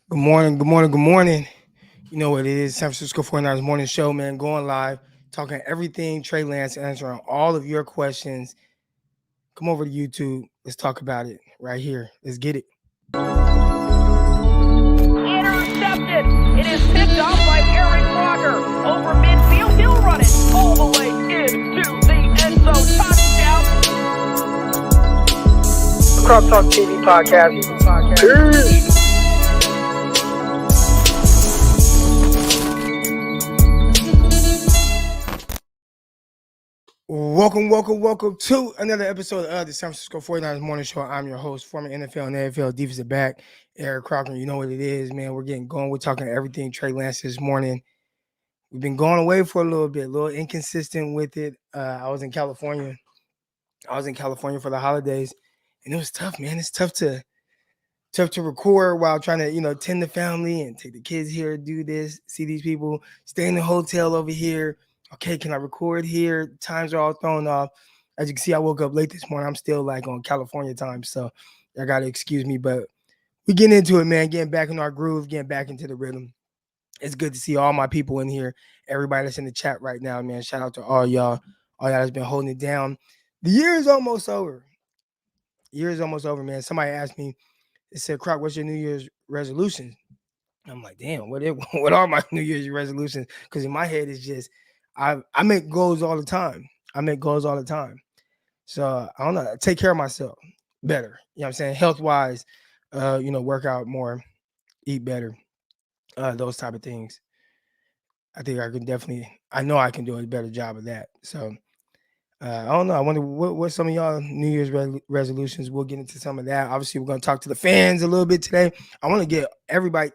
Good morning, good morning, good morning. You know what it is, San Francisco 49ers morning show, man, going live, talking everything Trey Lance, answering all of your questions. Come over to YouTube. Let's talk about it right here. Let's get it. Intercepted. It is picked off by Eric Crocker. Over midfield, he'll run it all the way into the end zone. Touchdown. Crop Talk TV podcast. Welcome to another episode of the San Francisco 49ers morning show. I'm your host, former NFL and NFL defensive back, Eric Crocker. You know what it is, man. We're getting going. We're talking everything Trey Lance this morning. We've been going away for a little bit, a little inconsistent with it. I was in California. For the holidays, and it was tough, man. It's tough to record while trying to, tend the family and take the kids here, do this, see these people, stay in the hotel over here. Okay, can I record here? Times are all thrown off. As you can see, I woke up late this morning. I'm still like on California time, so I gotta excuse me. But we getting into it, man. Getting back in our groove, getting back into the rhythm. It's good to see all my people in here. Everybody that's in the chat right now, man. Shout out to all y'all that's been holding it down. The year is almost over. Man. Somebody asked me, they said, Croc, what's your New Year's resolution? I'm like, damn, what are my New Year's resolutions? Because in my head, it's just, I make goals all the time. So I don't know, take care of myself better. You know what I'm saying? Health-wise, work out more, eat better, those type of things. I think I know I can do a better job of that. So I don't know. I wonder what some of y'all New Year's resolutions. We'll get into some of that. Obviously, we're going to talk to the fans a little bit today. I want to get everybody,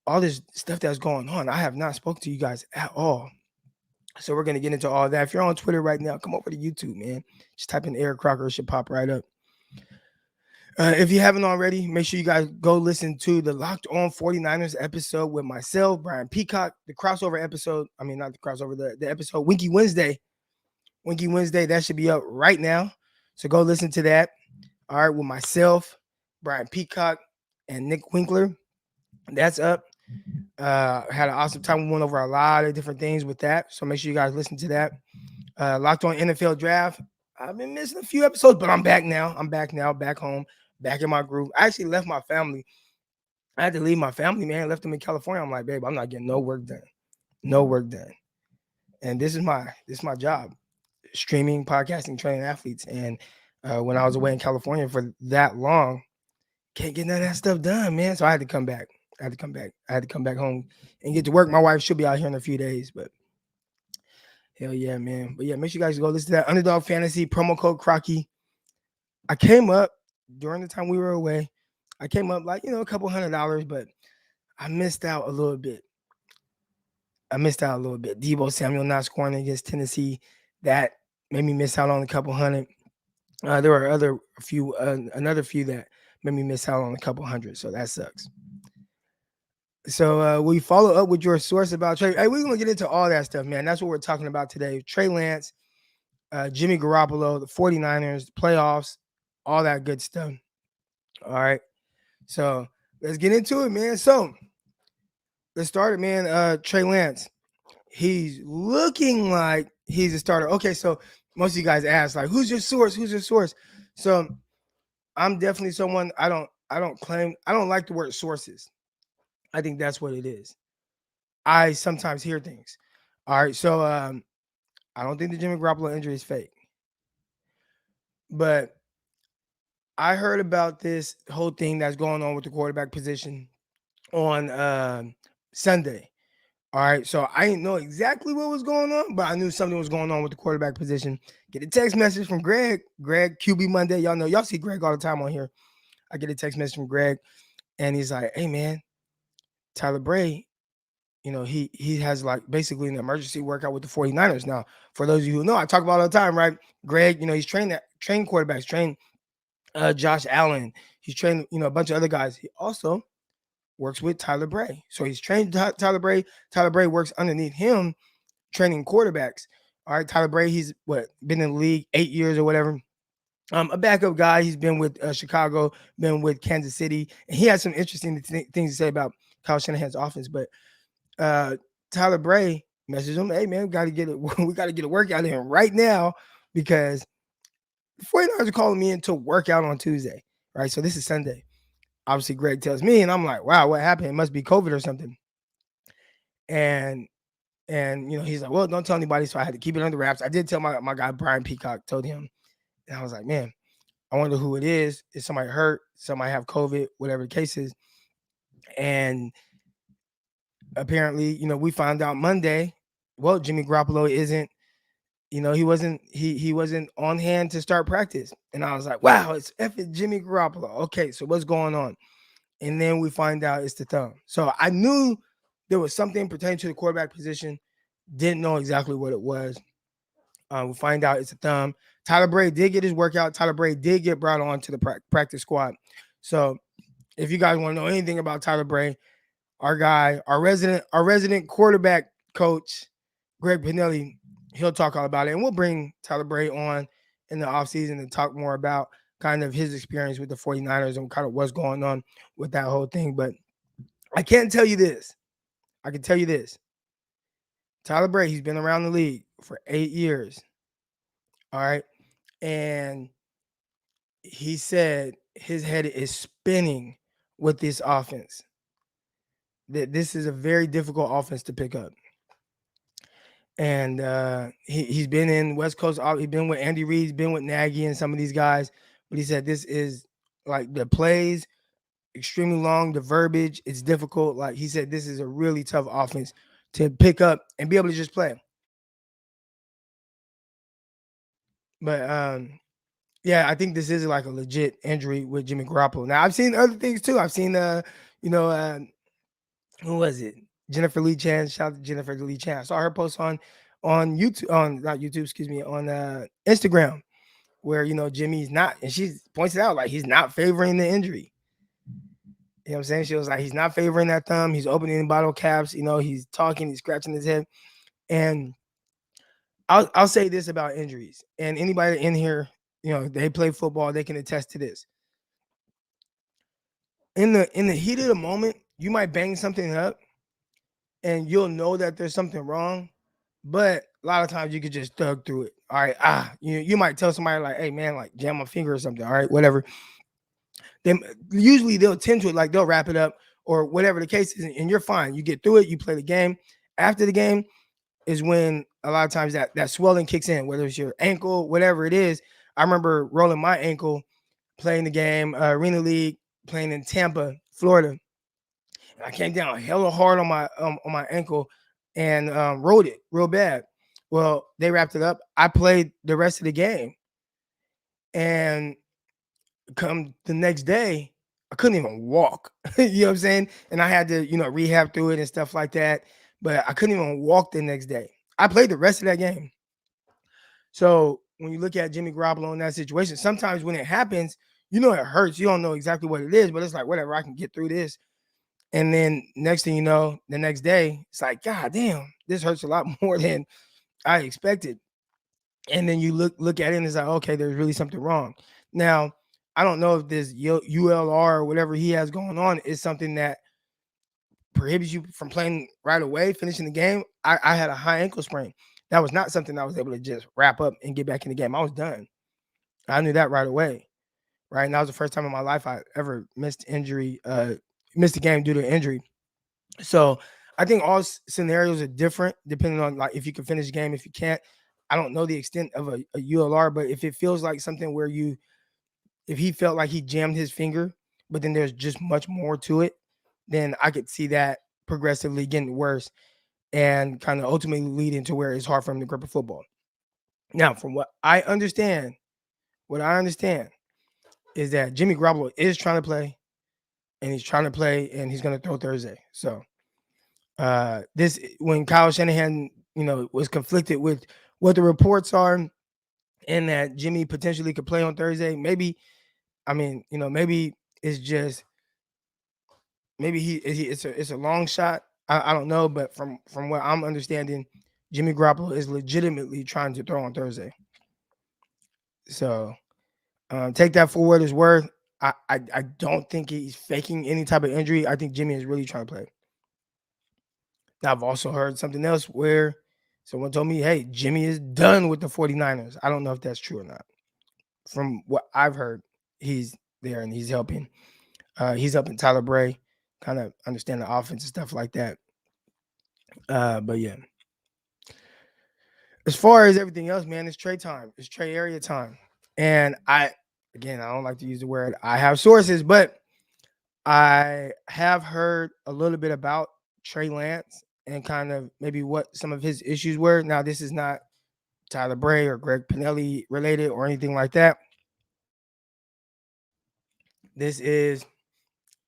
all this stuff that's going on. I have not spoken to you guys at all. So we're going to get into all that. If you're on Twitter right now, come over to YouTube, man. Just type in Eric Crocker. It should pop right up. If you haven't already, make sure you guys go listen to the Locked On 49ers episode with myself, Brian Peacock, the crossover episode. I mean, not the crossover, the episode Winky Wednesday, that should be up right now. So go listen to that. All right, with myself, Brian Peacock, and Nick Winkler. That's up. Had an awesome time. We went over a lot of different things with that. So make sure you guys listen to that. Locked On NFL Draft. I've been missing a few episodes, but I'm back now. Back home, back in my groove. I actually left my family. I had to leave my family, man. Left them in California. I'm like, babe, I'm not getting no work done. And this is my job. Streaming, podcasting, training athletes. And when I was away in California for that long, can't get none of that stuff done, man. So I had to come back. I had to come back home and get to work. My wife should be out here in a few days, but hell yeah, man. But yeah, make sure you guys go listen to that Underdog Fantasy promo code Crocky. I came up during the time we were away. I came up like, a couple $100, but I missed out a little bit. Deebo Samuel not scoring against Tennessee. That made me miss out on a couple hundred. There were another few that made me miss out on a couple hundred. So that sucks. So we follow up with your source about Trey. Hey, we're going to get into all that stuff, man. That's what we're talking about today. Trey Lance, Jimmy Garoppolo, the 49ers, the playoffs, all that good stuff. All right. So let's get into it, man. So let's start it, man. Trey Lance, he's looking like he's a starter. Okay, so most of you guys ask, like, who's your source? So I'm definitely someone, I don't like the word sources. I think that's what it is. I sometimes hear things. All right, so I don't think the Jimmy Garoppolo injury is fake. But I heard about this whole thing that's going on with the quarterback position on Sunday. All right, so I didn't know exactly what was going on, but I knew something was going on with the quarterback position. Get a text message from Greg, QB Monday. Y'all see Greg all the time on here. I get a text message from Greg, and he's like, hey, man, Tyler Bray, he has like basically an emergency workout with the 49ers. Now, for those of you who know, I talk about it all the time, right? Greg, he's trained quarterbacks, trained Josh Allen. He's trained, a bunch of other guys. He also works with Tyler Bray. So he's trained Tyler Bray. Tyler Bray works underneath him training quarterbacks. All right, Tyler Bray, he's been in the league 8 years or whatever. A backup guy. He's been with Chicago, been with Kansas City, and he has some interesting things to say about Kyle Shanahan's offense. But uh, Tyler Bray messaged him, "Hey man, we got to get it. We got to get a workout in right now because the 49ers are calling me in to work out on Tuesday, right? So this is Sunday. Obviously, Greg tells me, and I'm like, wow, what happened? It must be COVID or something. And he's like, well, don't tell anybody. So I had to keep it under wraps. I did tell my guy Brian Peacock, told him, and I was like, man, I wonder who it is. Is somebody hurt? Somebody have COVID? Whatever the case is. And apparently, we found out Monday. Well, Jimmy Garoppolo isn't. He wasn't on hand to start practice. And I was like, wow, it's effing Jimmy Garoppolo. Okay, so what's going on? And then we find out it's the thumb. So I knew there was something pertaining to the quarterback position. Didn't know exactly what it was. We find out it's a thumb. Tyler Bray did get his workout. Tyler Bray did get brought on to the practice squad. So if you guys want to know anything about Tyler Bray, our guy, our resident quarterback coach, Greg Pinelli, he'll talk all about it. And we'll bring Tyler Bray on in the offseason to talk more about kind of his experience with the 49ers and kind of what's going on with that whole thing. But I can't tell you this. I can tell you this. Tyler Bray, he's been around the league for 8 years. All right. And he said his head is spinning with this offense. That this is a very difficult offense to pick up. And he's been in West Coast. He's been with Andy Reid, he's been with Nagy and some of these guys. But he said this is like the plays extremely long, the verbiage, it's difficult. Like he said, this is a really tough offense to pick up and be able to just play. But yeah, I think this is like a legit injury with Jimmy Garoppolo. Now I've seen other things too. I've seen who was it? Jennifer Lee Chan. Shout out to Jennifer Lee Chan. I saw her post on YouTube, on not YouTube, excuse me, on Instagram, where Jimmy's not, and she points it out like he's not favoring the injury. You know what I'm saying? She was like, he's not favoring that thumb. He's opening bottle caps. He's talking, he's scratching his head. And I'll say this about injuries. And anybody in here, they play football, they can attest to this. In the heat of the moment, you might bang something up and you'll know that there's something wrong. But a lot of times you could just thug through it. All right. You might tell somebody like, hey man, like jam my finger or something. All right, whatever. Then usually they'll tend to it, like they'll wrap it up or whatever the case is, and you're fine. You get through it, you play the game. After the game is when a lot of times that swelling kicks in, whether it's your ankle, whatever it is. I remember rolling my ankle playing the game, Arena League, playing in Tampa, Florida. And I came down hella hard on my ankle and rolled it real bad. Well, they wrapped it up. I played the rest of the game. And come the next day, I couldn't even walk. You know what I'm saying? And I had to, rehab through it and stuff like that. But I couldn't even walk the next day. I played the rest of that game. So when you look at Jimmy Garoppolo in that situation, sometimes when it happens, it hurts. You don't know exactly what it is, but it's like, whatever, I can get through this. And then next thing you know, the next day, it's like, God damn, this hurts a lot more than I expected. And then you look at it and it's like, okay, there's really something wrong. Now, I don't know if this ULR or whatever he has going on is something that prohibits you from playing right away, finishing the game. I had a high ankle sprain. That was not something I was able to just wrap up and get back in the game. I was done. I knew that right away. Right. And that was the first time in my life I ever missed the game due to injury. So I think all scenarios are different depending on like if you can finish the game, if you can't. I don't know the extent of a ULR, but if it feels like something where if he felt like he jammed his finger, but then there's just much more to it, then I could see that progressively getting worse and kind of ultimately leading to where it's hard for him to grip a football. Now, from what I understand is that Jimmy Garoppolo is trying to play, and he's trying to play, and he's going to throw Thursday. So this when Kyle Shanahan, was conflicted with what the reports are, and that Jimmy potentially could play on Thursday. Maybe it's just it's a long shot. I don't know, but from what I'm understanding, Jimmy Garoppolo is legitimately trying to throw on Thursday. So Take that for what it's worth. I don't think he's faking any type of injury. I think Jimmy is really trying to play. Now, I've also heard something else where someone told me, hey, Jimmy is done with the 49ers. I don't know if that's true or not. From what I've heard, he's there and he's helping. He's helping Tyler Bray kind of understand the offense and stuff like that. But yeah, as far as everything else, man, it's Trey time. It's Trey area time. And again, I don't like to use the word I have sources, but I have heard a little bit about Trey Lance and kind of maybe what some of his issues were. Now, this is not Tyler Bray or Greg Pinelli related or anything like that. This is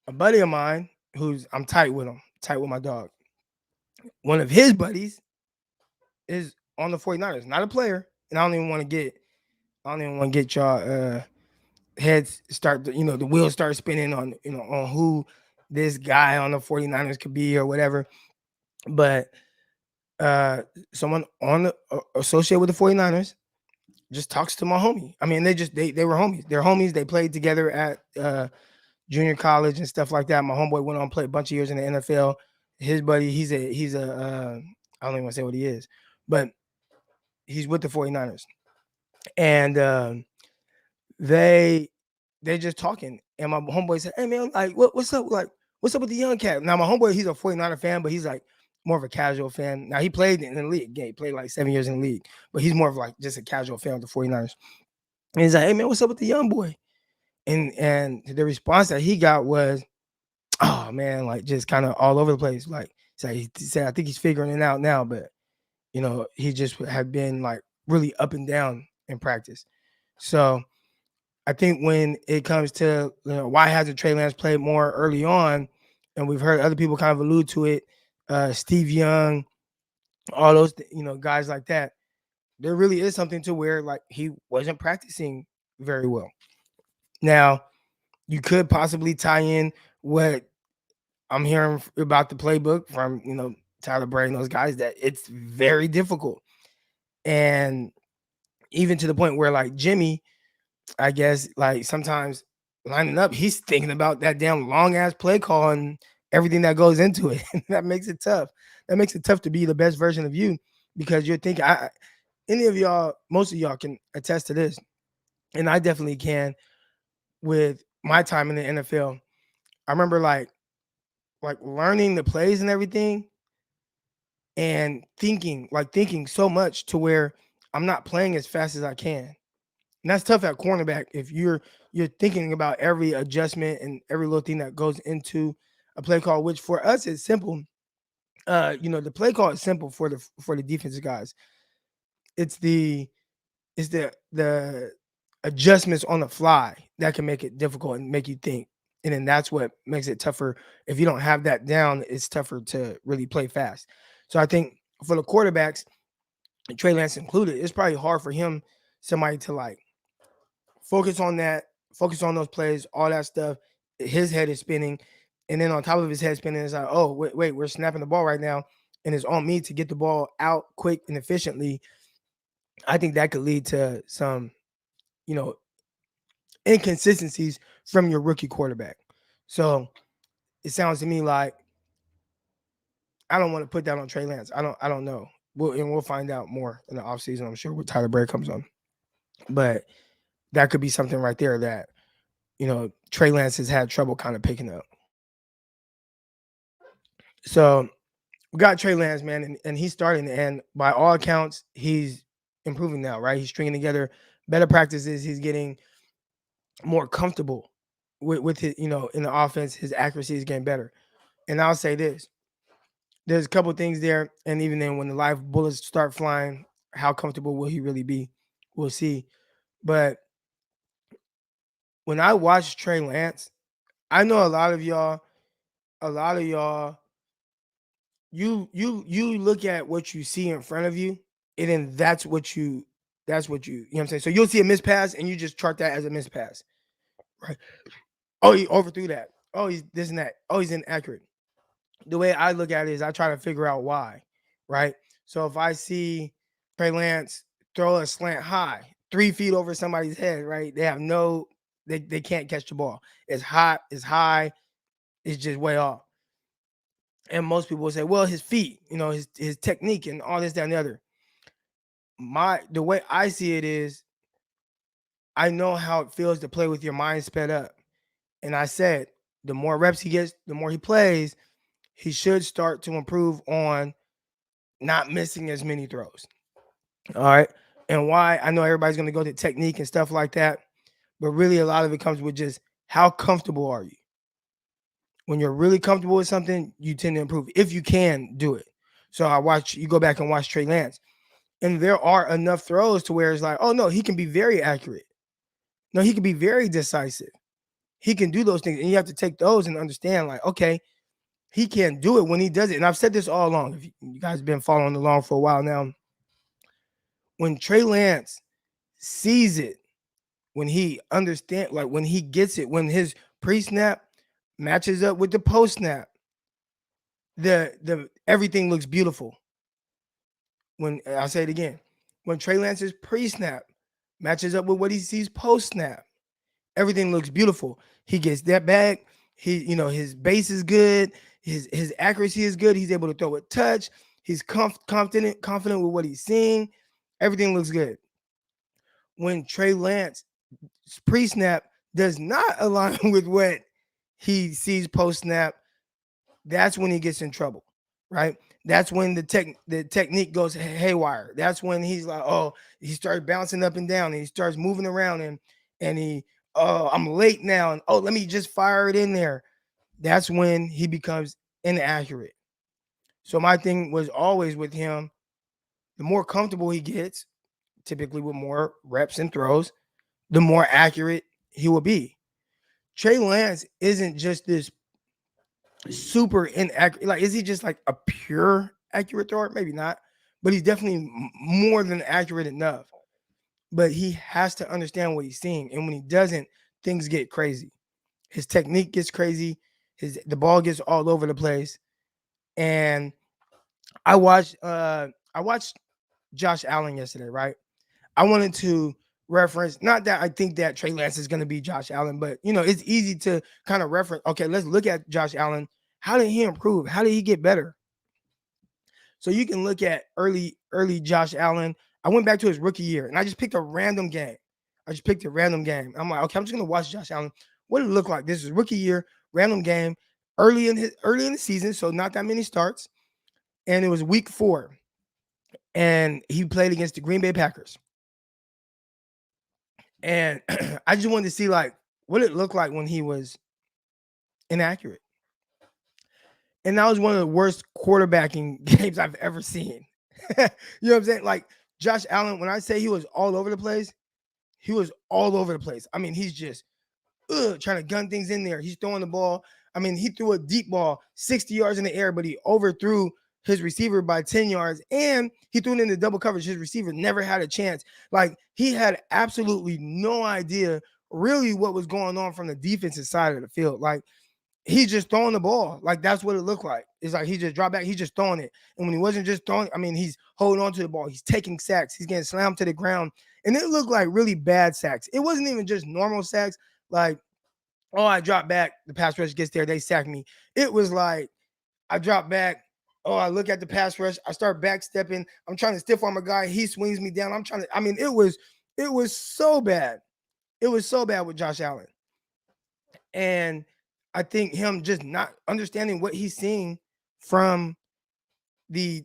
a buddy of mine who's I'm tight with him, tight with my dog. One of his buddies is on the 49ers, not a player. And I don't even want to get y'all heads start the wheels start spinning on on who this guy on the 49ers could be or whatever. But someone on the associated with the 49ers just talks to my homie. I mean, they were homies. They're homies. They played together at junior college and stuff like that. My homeboy went on to play a bunch of years in the NFL. His buddy, he's a I don't even want to say what he is, but he's with the 49ers. And they just talking. And my homeboy said, hey man, like what's up? Like, what's up with the young cat? Now my homeboy, he's a 49er fan, but he's like more of a casual fan. Now he played in the league. Yeah, he played like 7 years in the league, but he's more of like just a casual fan of the 49ers. And he's like, hey man, what's up with the young boy? And the response that he got was, oh man, like just kind of all over the place. Like he said, I think he's figuring it out now, but he just had been like really up and down in practice. So I think when it comes to why hasn't Trey Lance played more early on, and we've heard other people kind of allude to it, Steve Young, all those guys like that, there really is something to where like he wasn't practicing very well. Now, you could possibly tie in what I'm hearing about the playbook from Tyler Bray and those guys, that it's very difficult, and even to the point where like Jimmy, I guess like sometimes lining up, he's thinking about that damn long ass play call and everything that goes into it. That makes it tough. That makes it tough to be the best version of you, because you're thinking. Any of y'all, most of y'all can attest to this, and I definitely can. With my time in the NFL, I remember like learning the plays and everything, and thinking so much to where I'm not playing as fast as I can. And that's tough at cornerback if you're thinking about every adjustment and every little thing that goes into a play call, which for us is simple. The play call is simple for the defensive guys. It's the adjustments on the fly that can make it difficult and make you think. And then that's what makes it tougher. If you don't have that down, it's tougher to really play fast. So I think for the quarterbacks, Trey Lance included, it's probably hard for somebody to like focus on that, focus on those plays, all that stuff. His head is spinning. And then on top of his head spinning, it's like, oh, wait, we're snapping the ball right now. And it's on me to get the ball out quick and efficiently. I think that could lead to some, inconsistencies from your rookie quarterback. So it sounds to me like I don't want to put that on Trey Lance. I don't know. We'll find out more in the offseason, I'm sure, when Tyler Bray comes on. But that could be something right there that, Trey Lance has had trouble kind of picking up. So we got Trey Lance, man, and he's starting, and by all accounts, he's improving now, right? He's stringing together better practices. He's getting more comfortable with his, in the offense. His accuracy is getting better. And I'll say this. There's a couple of things there, and even then when the live bullets start flying, how comfortable will he really be? We'll see. But when I watch Trey Lance, I know a lot of y'all, you look at what you see in front of you, and then that's what you know what I'm saying? So you'll see a mispass and you just chart that as a mispass. Right. Oh, he overthrew that. Oh, he's this and that. Oh, he's inaccurate. The way I look at it is I try to figure out why, right? So if I see Trey Lance throw a slant high, 3 feet over somebody's head, right? They can't catch the ball. It's hot, it's high, it's just way off. And most people will say, well, his feet, his technique and all this, that, and the other. The way I see it is I know how it feels to play with your mind sped up. And I said, the more reps he gets, the more he plays, he should start to improve on not missing as many throws. All right. And why? I know everybody's going to go to technique and stuff like that, but really a lot of it comes with just how comfortable are you? When you're really comfortable with something, you tend to improve if you can do it. So you go back and watch Trey Lance, and there are enough throws to where it's like, oh no, he can be very accurate. No, he can be very decisive. He can do those things, and you have to take those and understand, like, okay, he can do it when he does it. And I've said this all along. If you guys have been following along for a while now, when Trey Lance sees it, when he understands, like when he gets it, when his pre-snap matches up with the post-snap, the everything looks beautiful. When I'll say it again, when Trey Lance's pre-snap matches up with what he sees post-snap, everything looks beautiful. He gets that back. His base is good. His accuracy is good. He's able to throw a touch. He's confident with what he's seeing. Everything looks good. When Trey Lance pre-snap does not align with what he sees post-snap, that's when he gets in trouble, right? That's when the technique goes haywire. That's when he's like, oh, he starts bouncing up and down, and he starts moving around, and he, oh, I'm late now, and oh, let me just fire it in there. That's when he becomes inaccurate. So my thing was always with him, the more comfortable he gets, typically with more reps and throws, the more accurate he will be. Trey Lance isn't just this super inaccurate. Like, is he just like a pure accurate thrower? Maybe not, but he's definitely more than accurate enough. But he has to understand what he's seeing, and when he doesn't, things get crazy. His technique gets crazy. The ball gets all over the place. And I watched Josh Allen yesterday, right? I wanted to reference, not that I think that Trey Lance is going to be Josh Allen, but it's easy to kind of reference. Okay, let's look at Josh Allen. How did he improve? How did he get better? So you can look at early Josh Allen. I went back to his rookie year, and I just picked a random game. I'm like, okay, I'm just going to watch Josh Allen. What did it look like? This is rookie year, random game, early in the season, so not that many starts. And it was week 4. And he played against the Green Bay Packers. And I just wanted to see, like, what it looked like when he was inaccurate. And that was one of the worst quarterbacking games I've ever seen. You know what I'm saying? Like, Josh Allen, when I say he was all over the place, he was all over the place. I mean, he's just trying to gun things in there. He's throwing the ball. I mean, he threw a deep ball 60 yards in the air, but he overthrew his receiver by 10 yards, and he threw it into double coverage. His receiver never had a chance. Like, he had absolutely no idea really what was going on from the defensive side of the field. Like, he's just throwing the ball. Like, that's what it looked like. It's like he just dropped back. He's just throwing it. And when he wasn't just throwing, I mean, he's holding on to the ball. He's taking sacks. He's getting slammed to the ground. And it looked like really bad sacks. It wasn't even just normal sacks. Like, oh, I dropped back. The pass rush gets there. They sack me. It was like, I drop back. Oh, I look at the pass rush. I start backstepping. I'm trying to stiff arm a guy. He swings me down. It was so bad. It was so bad with Josh Allen. And I think him just not understanding what he's seeing from the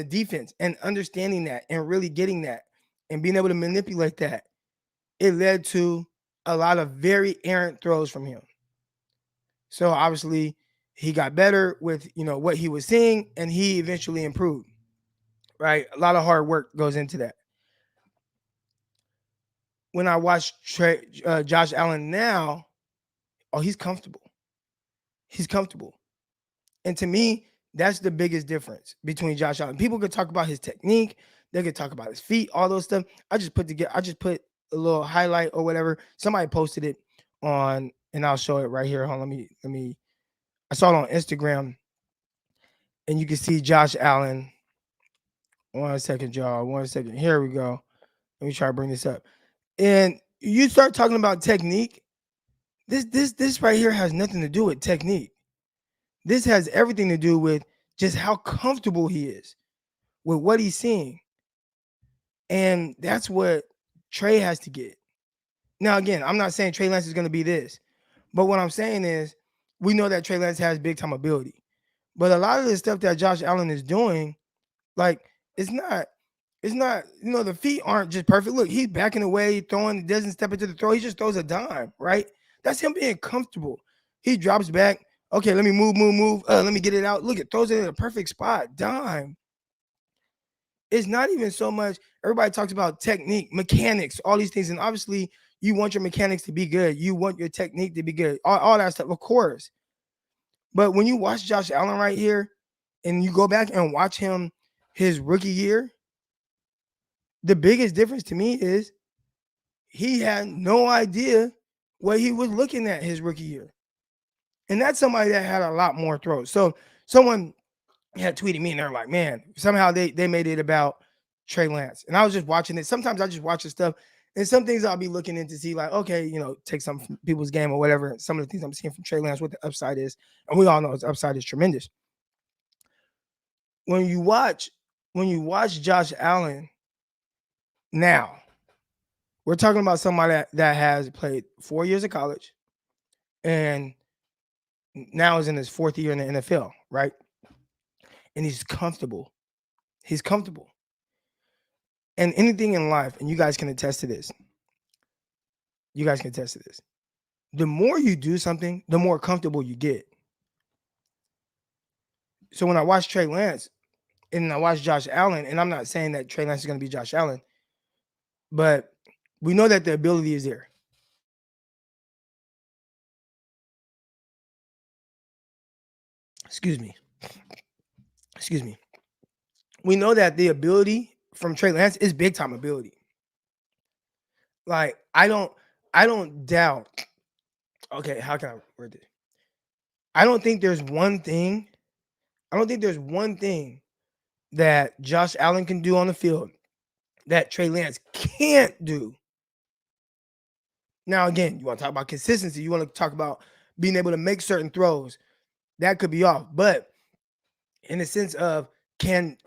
defense, and understanding that and really getting that and being able to manipulate that, it led to a lot of very errant throws from him. So obviously he got better with what he was seeing, and he eventually improved. Right? A lot of hard work goes into that. When I watch Josh Allen now, oh, he's comfortable. He's comfortable. And to me, that's the biggest difference between Josh Allen. People could talk about his technique. They could talk about his feet, all those stuff. I just put a little highlight or whatever. Somebody posted it on, and I'll show it right here. Hold on, let me. I saw it on Instagram, and you can see Josh Allen. 1 second, y'all. 1 second. Here we go. Let me try to bring this up. And you start talking about technique. This right here has nothing to do with technique. This has everything to do with just how comfortable he is with what he's seeing. And that's what Trey has to get. Now, again, I'm not saying Trey Lance is going to be this, but what I'm saying is we know that Trey Lance has big time ability. But a lot of the stuff that Josh Allen is doing, like, it's not, the feet aren't just perfect. Look, he's backing away, throwing, doesn't step into the throw. He just throws a dime, right? That's him being comfortable. He drops back. Okay, let me move. Let me get it out. Look, it throws it in a perfect spot. Dime. It's not even so much, everybody talks about technique, mechanics, all these things. And obviously, you want your mechanics to be good. You want your technique to be good. All that stuff, of course. But when you watch Josh Allen right here and you go back and watch him his rookie year, the biggest difference to me is he had no idea what he was looking at his rookie year. And that's somebody that had a lot more throws. So someone had tweeted me and they're like, man, somehow they made it about Trey Lance. And I was just watching it. Sometimes I just watch the stuff. And some things I'll be looking into see, like, okay, take some from people's game or whatever. Some of the things I'm seeing from Trey Lance, what the upside is. And we all know his upside is tremendous. When you watch Josh Allen now, we're talking about somebody that has played 4 years of college and now is in his 4th year in the NFL, right? And he's comfortable. He's comfortable. And anything in life, and you guys can attest to this. The more you do something, the more comfortable you get. So when I watch Trey Lance and I watch Josh Allen, and I'm not saying that Trey Lance is going to be Josh Allen, but we know that the ability is there. Excuse me. We know that the ability from Trey Lance is big time ability. Like, I don't doubt. Okay, how can I word this? I don't think there's one thing that Josh Allen can do on the field that Trey Lance can't do. Now, again, you want to talk about consistency. You want to talk about being able to make certain throws. That could be off. But in the sense of, can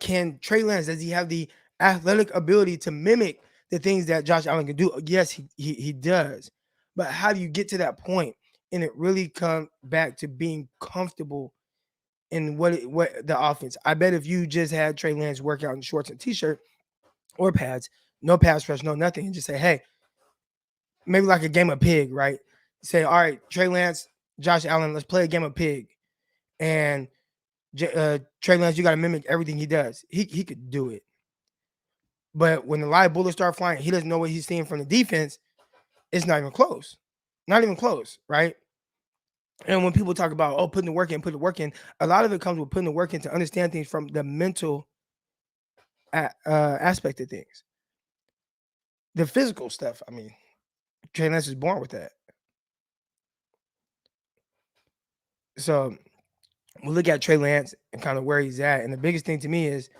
Trey Lance, does he have the athletic ability to mimic the things that Josh Allen can do? Yes, he does. But how do you get to that point? And it really comes back to being comfortable in what the offense. I bet if you just had Trey Lance work out in shorts and t-shirt or pads, no pass rush, no nothing, and just say, hey, maybe like a game of pig, right? Say, all right, Trey Lance, Josh Allen, let's play a game of pig. And Trey Lance, you got to mimic everything he does. He could do it. But when the live bullets start flying, he doesn't know what he's seeing from the defense. It's not even close. Not even close, right? And when people talk about, putting the work in, a lot of it comes with putting the work in to understand things from the mental aspect of things. The physical stuff, I mean, Trey Lance is born with that. So we'll look at Trey Lance and kind of where he's at. And the biggest thing to me is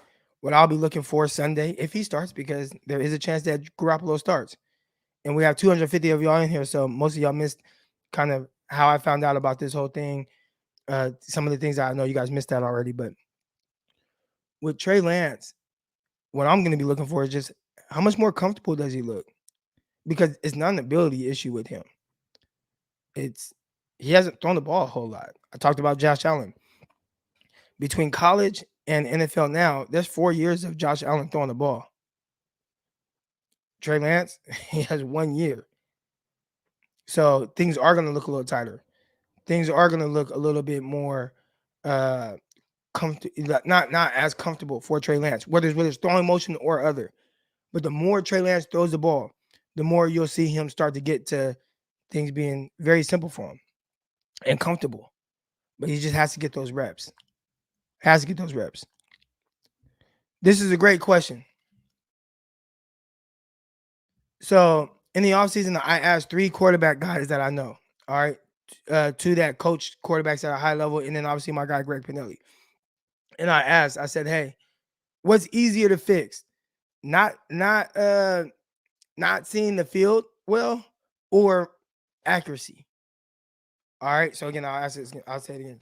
what I'll be looking for Sunday if he starts, because there is a chance that Garoppolo starts. And we have 250 of y'all in here, so most of y'all missed kind of how I found out about this whole thing. Some of the things I know you guys missed that already. But with Trey Lance, what I'm going to be looking for is just how much more comfortable does he look? Because it's not an ability issue with him. He hasn't thrown the ball a whole lot. I talked about Josh Allen. Between college and NFL now, there's 4 years of Josh Allen throwing the ball. Trey Lance, he has 1 year. So things are going to look a little tighter. Things are going to look a little bit more comfortable, not as comfortable for Trey Lance, whether it's throwing motion or other. But the more Trey Lance throws the ball, the more you'll see him start to get to things being very simple for him and comfortable. But he just has to get those reps. This is a great question. So in the offseason, I asked 3 quarterback guys that I know. All right. 2 that coach quarterbacks at a high level, and then obviously my guy Greg Pinelli. And I said, hey, what's easier to fix? Not not seeing the field well or accuracy. All right. So again, I'll ask this. I'll say it again.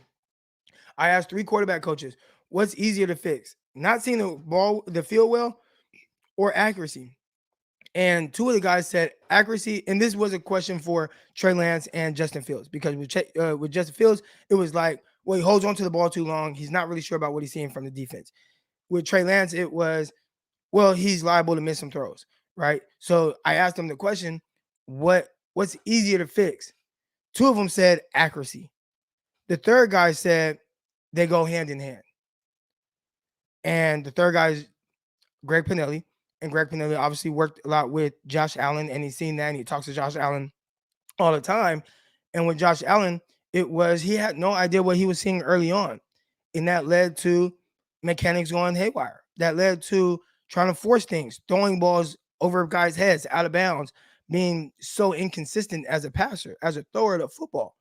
I asked 3 quarterback coaches, what's easier to fix? Not seeing the field well, or accuracy? And 2 of the guys said accuracy. And this was a question for Trey Lance and Justin Fields, because with Justin Fields, it was like, well, he holds on to the ball too long. He's not really sure about what he's seeing from the defense. With Trey Lance, it was, well, he's liable to miss some throws, right? So I asked him the question, what's easier to fix? 2 of them said accuracy. The third guy said they go hand in hand. And the third guy is Greg Pinelli. And Greg Pinelli obviously worked a lot with Josh Allen, and he's seen that, and he talks to Josh Allen all the time. And with Josh Allen, it was, he had no idea what he was seeing early on. And that led to mechanics going haywire. That led to trying to force things, throwing balls over guys' heads, out of bounds, being so inconsistent as a passer, as a thrower of football.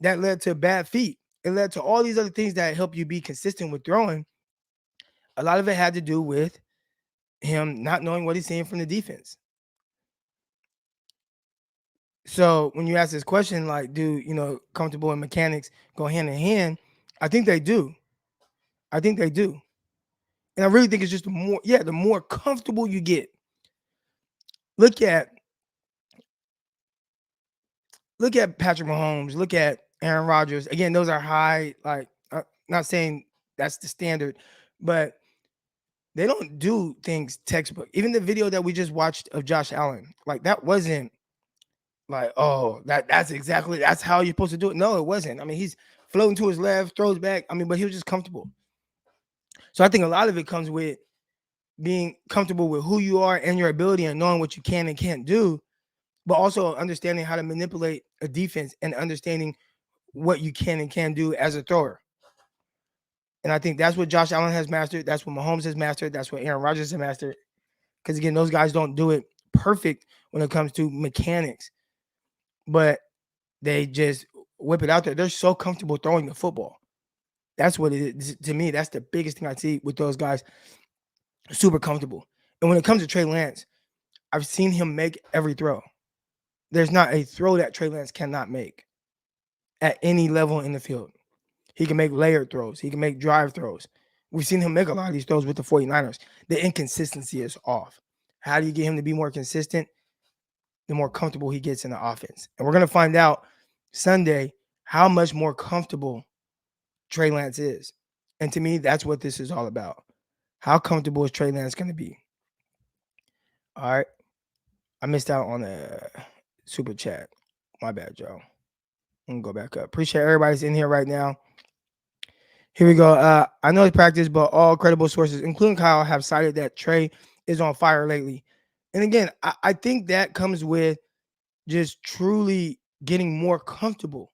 That led to bad feet. It led to all these other things that help you be consistent with throwing. A lot of it had to do with him not knowing what he's seeing from the defense. So when you ask this question, like, do comfortable and mechanics go hand in hand? I think they do. I think they do. And I really think it's just the more comfortable you get. Look at Patrick Mahomes. Look at Aaron Rodgers. Again, those are high. Like, not saying that's the standard, but they don't do things textbook. Even the video that we just watched of Josh Allen, like, that wasn't like, oh, that's how you're supposed to do it. No, it wasn't. I mean, he's floating to his left, throws back. I mean, but he was just comfortable. So I think a lot of it comes with being comfortable with who you are and your ability, and knowing what you can and can't do, but also understanding how to manipulate a defense and understanding what you can and can't do as a thrower. And I think that's what Josh Allen has mastered. That's what Mahomes has mastered. That's what Aaron Rodgers has mastered. Because again, those guys don't do it perfect when it comes to mechanics, but they just whip it out there. They're so comfortable throwing the football. That's what it is. To me, that's the biggest thing I see with those guys. Super comfortable. And when it comes to Trey Lance, I've seen him make every throw. There's not a throw that Trey Lance cannot make at any level in the field. He can make layered throws. He can make drive throws. We've seen him make a lot of these throws with the 49ers. The inconsistency is off. How do you get him to be more consistent? The more comfortable he gets in the offense. And we're going to find out Sunday how much more comfortable Trey Lance is. And to me, that's what this is all about. How comfortable is Trey Lance going to be? All right. I missed out on a super chat. My bad, Joe. I'm going to go back up. Appreciate everybody's in here right now. Here we go. I know it's practice, but all credible sources, including Kyle, have cited that Trey is on fire lately. And again, I think that comes with just truly getting more comfortable.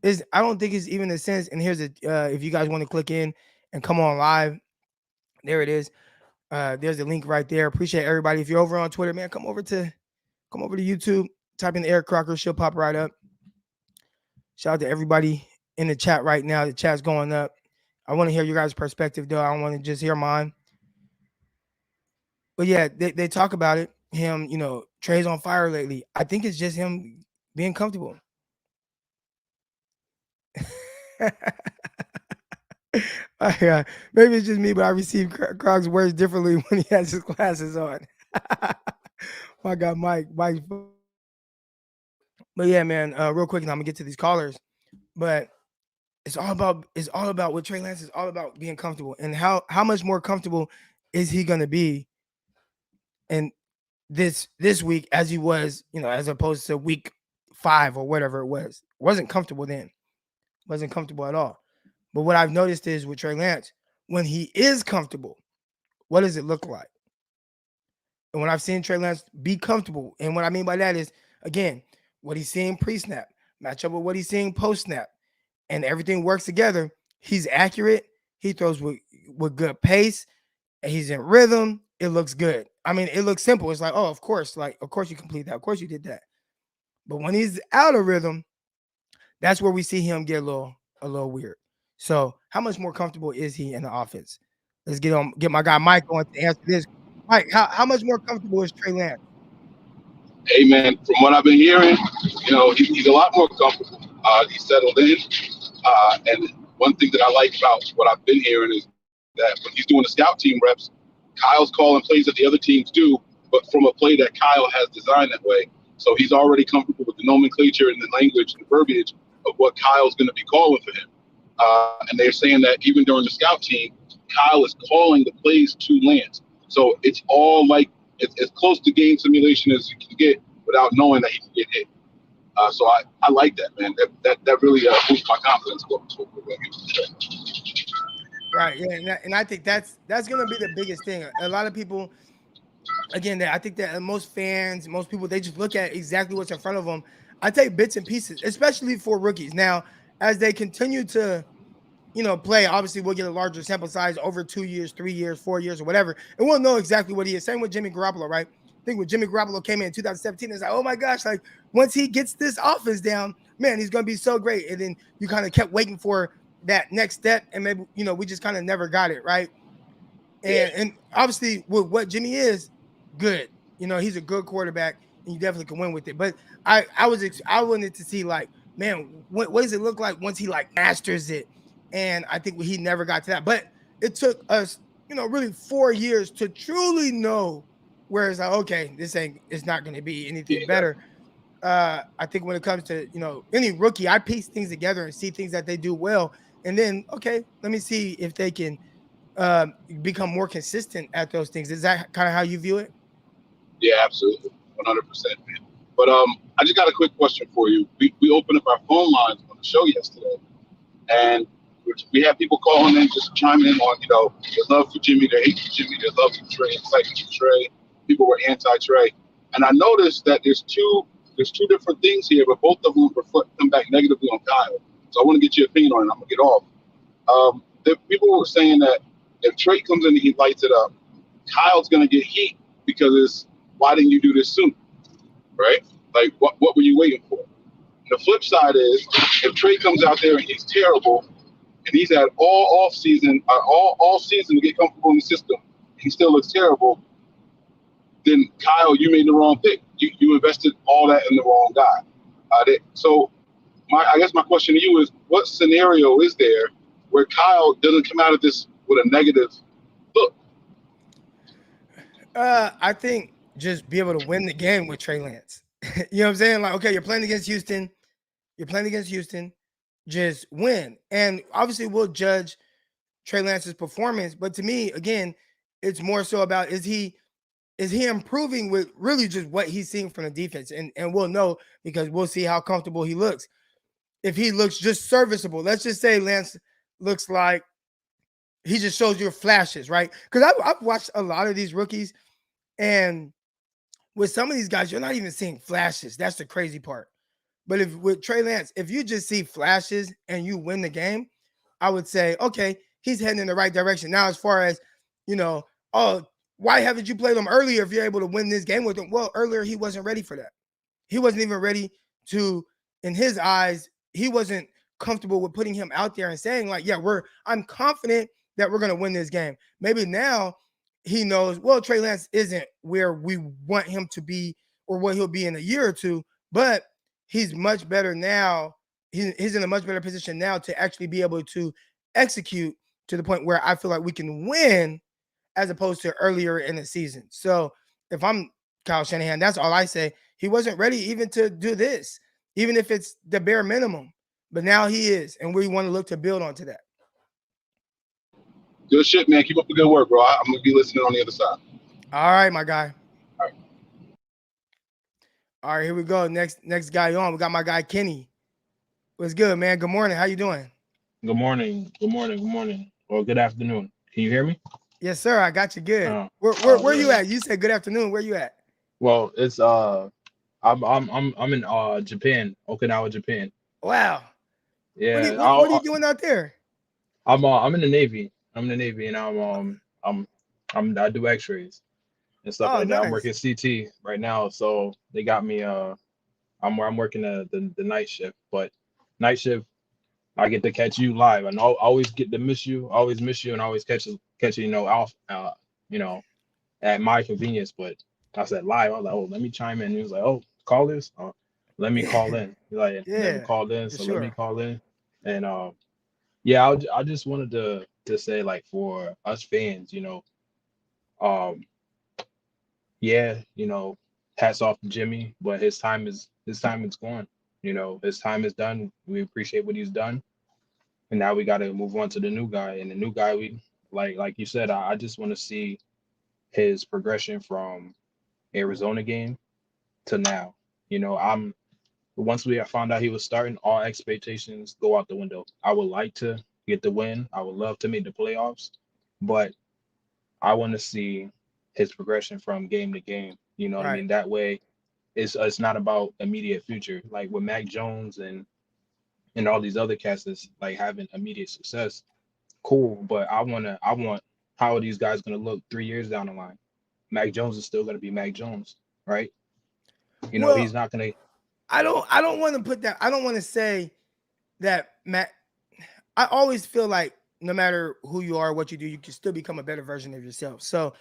I don't think it's even a sense. And here's if you guys want to click in and come on live, there it is. There's a link right there. Appreciate everybody. If you're over on Twitter, man, come over to YouTube. Type in Eric Crocker. She'll pop right up. Shout out to everybody in the chat right now. The chat's going up. I want to hear your guys' perspective, though. I don't want to just hear mine. But yeah, they talk about it. Him, Trey's on fire lately. I think it's just him being comfortable. Yeah, maybe it's just me, but I receive Croc's words differently when he has his glasses on. My God, Mike. But yeah, man, real quick, and I'm gonna get to these callers. But it's all about what Trey Lance is all about, being comfortable, and how much more comfortable is he gonna be in this week as he was, as opposed to week 5 or whatever it was. Wasn't comfortable then. Wasn't comfortable at all. But what I've noticed is with Trey Lance, when he is comfortable, what does it look like? And when I've seen Trey Lance be comfortable, and what I mean by that is, again, what he's seeing pre-snap, match up with what he's seeing post-snap, and everything works together. He's accurate. He throws with good pace. And he's in rhythm. It looks good. I mean, it looks simple. It's like, oh, of course you complete that. Of course you did that. But when he's out of rhythm, that's where we see him get a little weird. So how much more comfortable is he in the offense? Let's get my guy Mike on to answer this. Mike, how much more comfortable is Trey Lance? Hey man, from what I've been hearing, he's a lot more comfortable. He's settled in, and one thing that I like about what I've been hearing is that when he's doing the scout team reps, Kyle's calling plays that the other teams do, but from a play that Kyle has designed that way. So he's already comfortable with the nomenclature and the language and the verbiage of what Kyle's going to be calling for him. And they're saying that even during the scout team, Kyle is calling the plays to Lance. So it's all like it's as close to game simulation as you can get without knowing that he can get hit. So I like that, man. That really boosts my confidence. Right. Yeah. And I think that's gonna be the biggest thing. A lot of people, again, I think that most fans, most people, they just look at exactly what's in front of them. I take bits and pieces, especially for rookies. Now, as they continue to, play, obviously we'll get a larger sample size over 2 years, 3 years, 4 years, or whatever, and we'll know exactly what he is. Same with Jimmy Garoppolo, right? I think when Jimmy Garoppolo came in 2017, it's like, oh my gosh, like once he gets this offense down, man, he's gonna be so great. And then you kind of kept waiting for that next step, and maybe we just kind of never got it, right? And obviously with what Jimmy is, good. He's a good quarterback, and you definitely can win with it. But I wanted to see, like, man, what does it look like once he like masters it? And I think he never got to that. But it took us, really 4 years to truly know where it's like, okay, it's not going to be anything better. I think when it comes to, any rookie, I piece things together and see things that they do well. And then, okay, let me see if they can become more consistent at those things. Is that kind of how you view it? Yeah, absolutely, 100%, man. But I just got a quick question for you. We opened up our phone lines on the show yesterday, and we had people calling in, just chiming in on, their love for Jimmy, their hate for Jimmy, their love for Trey, excitement for Trey. People were anti-Trey, and I noticed that there's two different things here, but both of them come back negatively on Kyle. So I want to get your opinion on it. I'm gonna get off. The people were saying that if Trey comes in and he lights it up, Kyle's gonna get heat because it's why didn't you do this sooner, right? Like what were you waiting for? The flip side is if Trey comes out there and he's terrible, and he's had all season to get comfortable in the system, he still looks terrible, then Kyle, you made the wrong pick. You invested all that in the wrong guy. So I guess my question to you is, what scenario is there where Kyle doesn't come out of this with a negative look? I think just be able to win the game with Trey Lance. You know what I'm saying? Like, okay, you're playing against Houston. Just win. And obviously we'll judge Trey Lance's performance. But to me, again, it's more so about is he improving with really just what he's seeing from the defense? And we'll know because we'll see how comfortable he looks. If he looks just serviceable, let's just say Lance looks like he just shows you flashes, right? Because I've watched a lot of these rookies, and with some of these guys, you're not even seeing flashes. That's the crazy part. But if with Trey Lance, if you just see flashes and you win the game, I would say, okay, he's heading in the right direction. Now, as far as, oh, why haven't you played him earlier if you're able to win this game with him? Well, earlier he wasn't ready for that. He wasn't even ready to, in his eyes, he wasn't comfortable with putting him out there and saying, like, yeah, I'm confident that we're going to win this game. Maybe now he knows, well, Trey Lance isn't where we want him to be or what he'll be in a year or two, but he's much better now. He's in a much better position now to actually be able to execute to the point where I feel like we can win as opposed to earlier in the season. So if I'm Kyle Shanahan, that's all I say. He wasn't ready even to do this, even if it's the bare minimum. But now he is, and we want to look to build onto that. Good shit, man. Keep up the good work, bro. I'm going to be listening on the other side. All right, my guy. All right. All right, here we go. Next guy on. We got my guy Kenny. What's good, man? Good morning. How you doing? Good morning. Or good afternoon. Can you hear me? Yes, sir. I got you good. Where you at? You said good afternoon. Where you at? Well, it's I'm in Japan, Okinawa, Japan. Wow. Yeah. What are you doing out there? I'm in the Navy. I'm in the Navy, and I do X-rays and stuff like that. Nice. I'm working CT right now, so they got me. I'm working the night shift, but night shift I get to catch you live. I always get to miss you, and always catch you, off, at my convenience. But I said live. I was like, oh, let me chime in. He was like, oh, call this. Let me call in. He's like, never Yeah, called in, for so let me sure. call in. And yeah, I just wanted to say like for us fans, um, yeah, hats off to Jimmy, but his time is gone. His time is done. We appreciate what he's done, and now we got to move on to the new guy. And the new guy, we like you said, I just want to see his progression from Arizona game to now. I'm once we found out he was starting, all expectations go out the window. I would like to get the win. I would love to make the playoffs, but I want to see his progression from game to game. You know what I Right. mean? That way, it's not about immediate future. Like with Mac Jones and all these other cats that's like having immediate success. Cool, but I want how are these guys gonna look 3 years down the line? Mac Jones is still gonna be Mac Jones, right? Well, He's not gonna. I don't want to put that. I don't want to say that Matt. I always feel like no matter who you are, what you do, you can still become a better version of yourself. So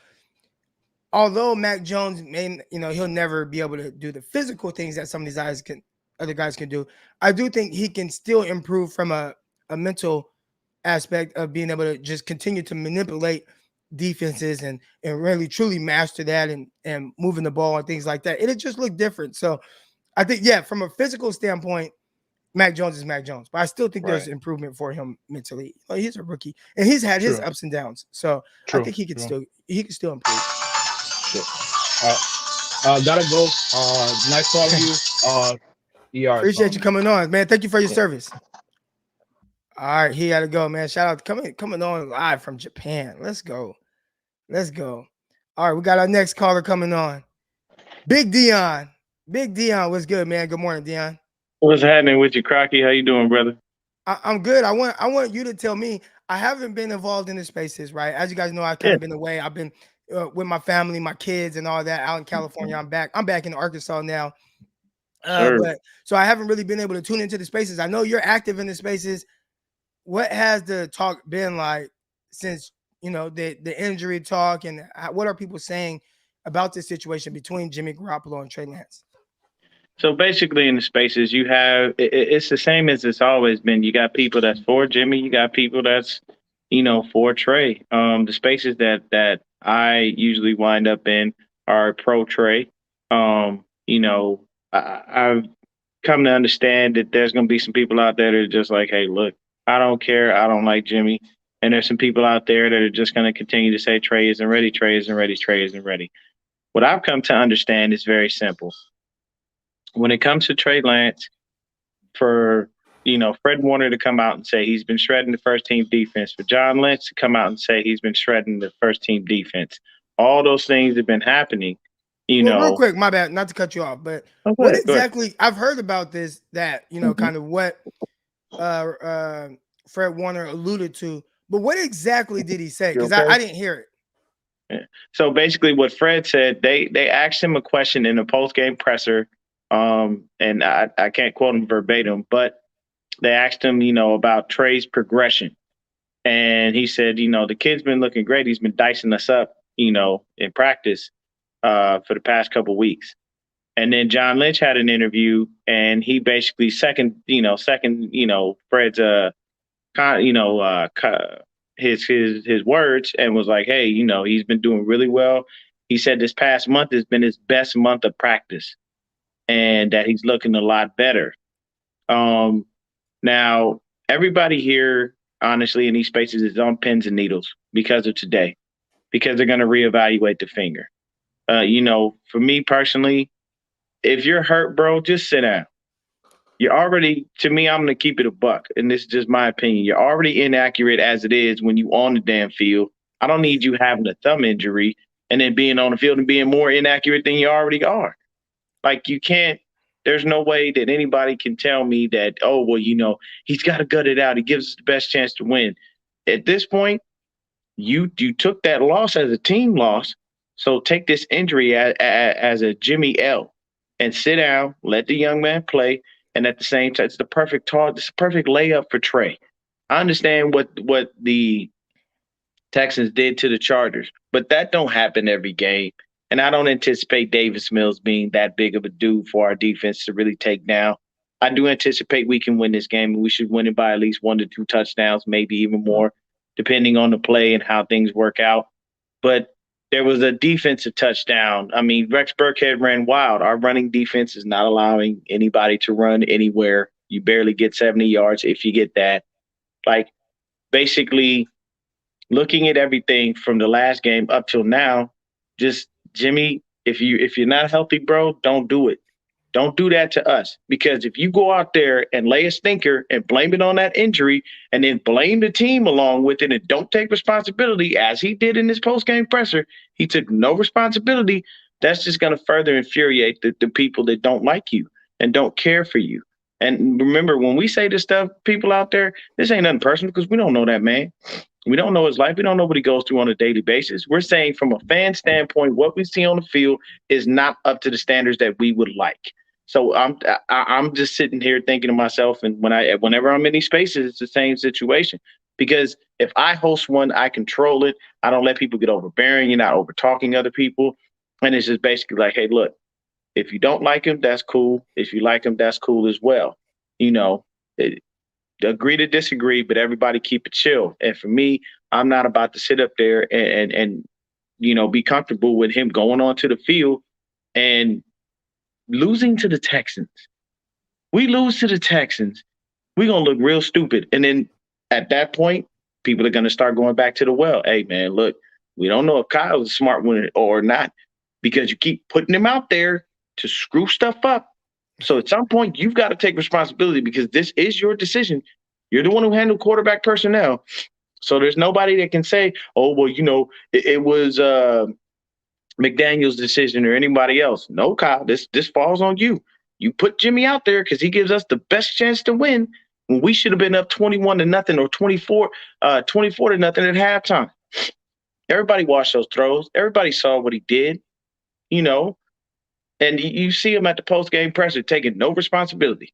although Mac Jones may, he'll never be able to do the physical things that some of these other guys can do. I do think he can still improve from a mental aspect of being able to just continue to manipulate defenses and really truly master that and moving the ball and things like that. It'll just look different. So I think, yeah, from a physical standpoint, Mac Jones is Mac Jones, but I still think there's Right. improvement for him mentally. He's a rookie, and he's had his True. ups and downs. So I True. think he can True. still improve. True. Gotta go. Nice talking to you. ER is Appreciate calling you me. coming on, man. Thank you for your Yeah. service. All right, he had to go, man. Shout out coming on live from Japan. Let's go. Let's go. All right, we got our next caller coming on. Big Dion. Big Dion, what's good, man? Good morning, Dion. What's happening with you, Crocky? How you doing, brother? I'm good. I want you to tell me. I haven't been involved in the spaces, right? As you guys know, I've kind Yeah. of been away. I've been with my family, my kids, and all that out in California. I'm back. I'm back in Arkansas now. Sure. But so I haven't really been able to tune into the spaces. I know you're active in the spaces. What has the talk been like since the injury talk, and what are people saying about this situation between Jimmy Garoppolo and Trey Lance? So basically, in the spaces, you have it's the same as it's always been. You got people that's for Jimmy. You got people that's for Trey. The spaces that I usually wind up in are pro Trey. I've come to understand that there's going to be some people out there that are just like, hey, look, I don't care. I don't like Jimmy. And there's some people out there that are just going to continue to say Trey isn't ready, Trey isn't ready, Trey isn't ready. What I've come to understand is very simple. When it comes to Trey Lance, for Fred Warner to come out and say he's been shredding the first team defense, for John Lynch to come out and say he's been shredding the first team defense, all those things have been happening. Well, real quick, my bad, not to cut you off, but what exactly? I've heard about this. That kind of what Fred Warner alluded to, but what exactly did he say? Because I didn't hear it. Yeah. So basically, what Fred said, they asked him a question in a post game presser, and I can't quote him verbatim, but they asked him, about Trey's progression, and he said, the kid's been looking great. He's been dicing us up, in practice, for the past couple weeks. And then John Lynch had an interview, and he basically second Fred's his words, and was like, hey, he's been doing really well. He said this past month has been his best month of practice, and that he's looking a lot better. Now everybody here, honestly, in these spaces is on pins and needles because of today, because they're going to reevaluate the finger. For me personally, if you're hurt, bro, just sit down. You're already, to me, I'm going to keep it a buck, and this is just my opinion. You're already inaccurate as it is when you on the damn field. I don't need you having a thumb injury and then being on the field and being more inaccurate than you already are. Like, you can't, there's no way that anybody can tell me that, oh, well, he's got to gut it out. He gives us the best chance to win. At this point, you took that loss as a team loss, so take this injury as a Jimmy L. and sit down, let the young man play, and at the same time, it's the perfect layup for Trey. I understand what the Texans did to the Chargers. But that don't happen every game. And I don't anticipate Davis Mills being that big of a dude for our defense to really take down. I do anticipate we can win this game, and we should win it by at least 1 to 2 touchdowns, maybe even more, depending on the play and how things work out. But there was a defensive touchdown. I mean, Rex Burkhead ran wild. Our running defense is not allowing anybody to run anywhere. You barely get 70 yards if you get that. Like, basically, looking at everything from the last game up till now, just Jimmy, if you're not healthy, bro, don't do it. Don't do that to us, because if you go out there and lay a stinker and blame it on that injury and then blame the team along with it and don't take responsibility, as he did in his post-game presser, he took no responsibility. That's just going to further infuriate the people that don't like you and don't care for you. And remember, when we say this stuff, people out there, this ain't nothing personal, because we don't know that man. We don't know his life. We don't know what he goes through on a daily basis. We're saying from a fan standpoint, what we see on the field is not up to the standards that we would like. So I'm just sitting here thinking to myself, and whenever I'm in these spaces, it's the same situation. Because if I host one, I control it. I don't let people get overbearing. You're not over talking other people. And it's just basically like, hey, look, if you don't like him, that's cool. If you like him, that's cool as well. Agree to disagree, but everybody keep it chill. And for me, I'm not about to sit up there and be comfortable with him going onto the field and losing to the Texans. We lose to the Texans, we're going to look real stupid. And then at that point, people are going to start going back to the well. Hey, man, look, we don't know if Kyle's a smart one or not, because you keep putting him out there to screw stuff up. So at some point, you've got to take responsibility, because this is your decision. You're the one who handled quarterback personnel. So there's nobody that can say, oh, well, it was McDaniel's decision or anybody else. No, Kyle, this falls on you. You put Jimmy out there because he gives us the best chance to win when we should have been up 21-0 or 24-0 at halftime. Everybody watched those throws. Everybody saw what he did, and you see him at the post-game presser taking no responsibility.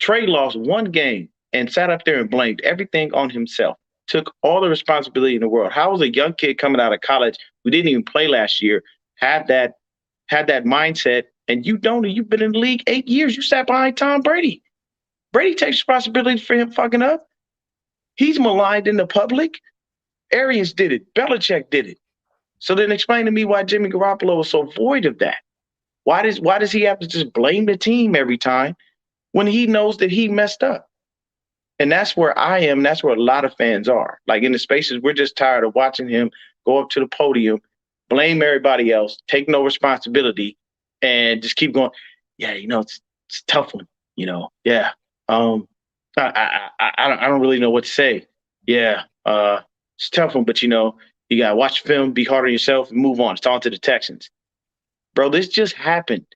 Trey lost one game and sat up there and blamed everything on himself. Took all the responsibility in the world. How was a young kid coming out of college who didn't even play last year had that mindset? And you've been in the league 8 years. You sat behind Tom Brady. Brady takes responsibility for him fucking up. He's maligned in the public. Arians did it. Belichick did it. So then explain to me why Jimmy Garoppolo was so void of that. Why does he have to just blame the team every time when he knows that he messed up? And that's where I am. That's where a lot of fans are. Like, in the spaces, we're just tired of watching him go up to the podium, blame everybody else, take no responsibility, and just keep going. Yeah, it's a tough one. Yeah. I don't really know what to say. Yeah, it's a tough one, but you gotta watch the film, be hard on yourself, and move on. It's on to the Texans. Bro, this just happened.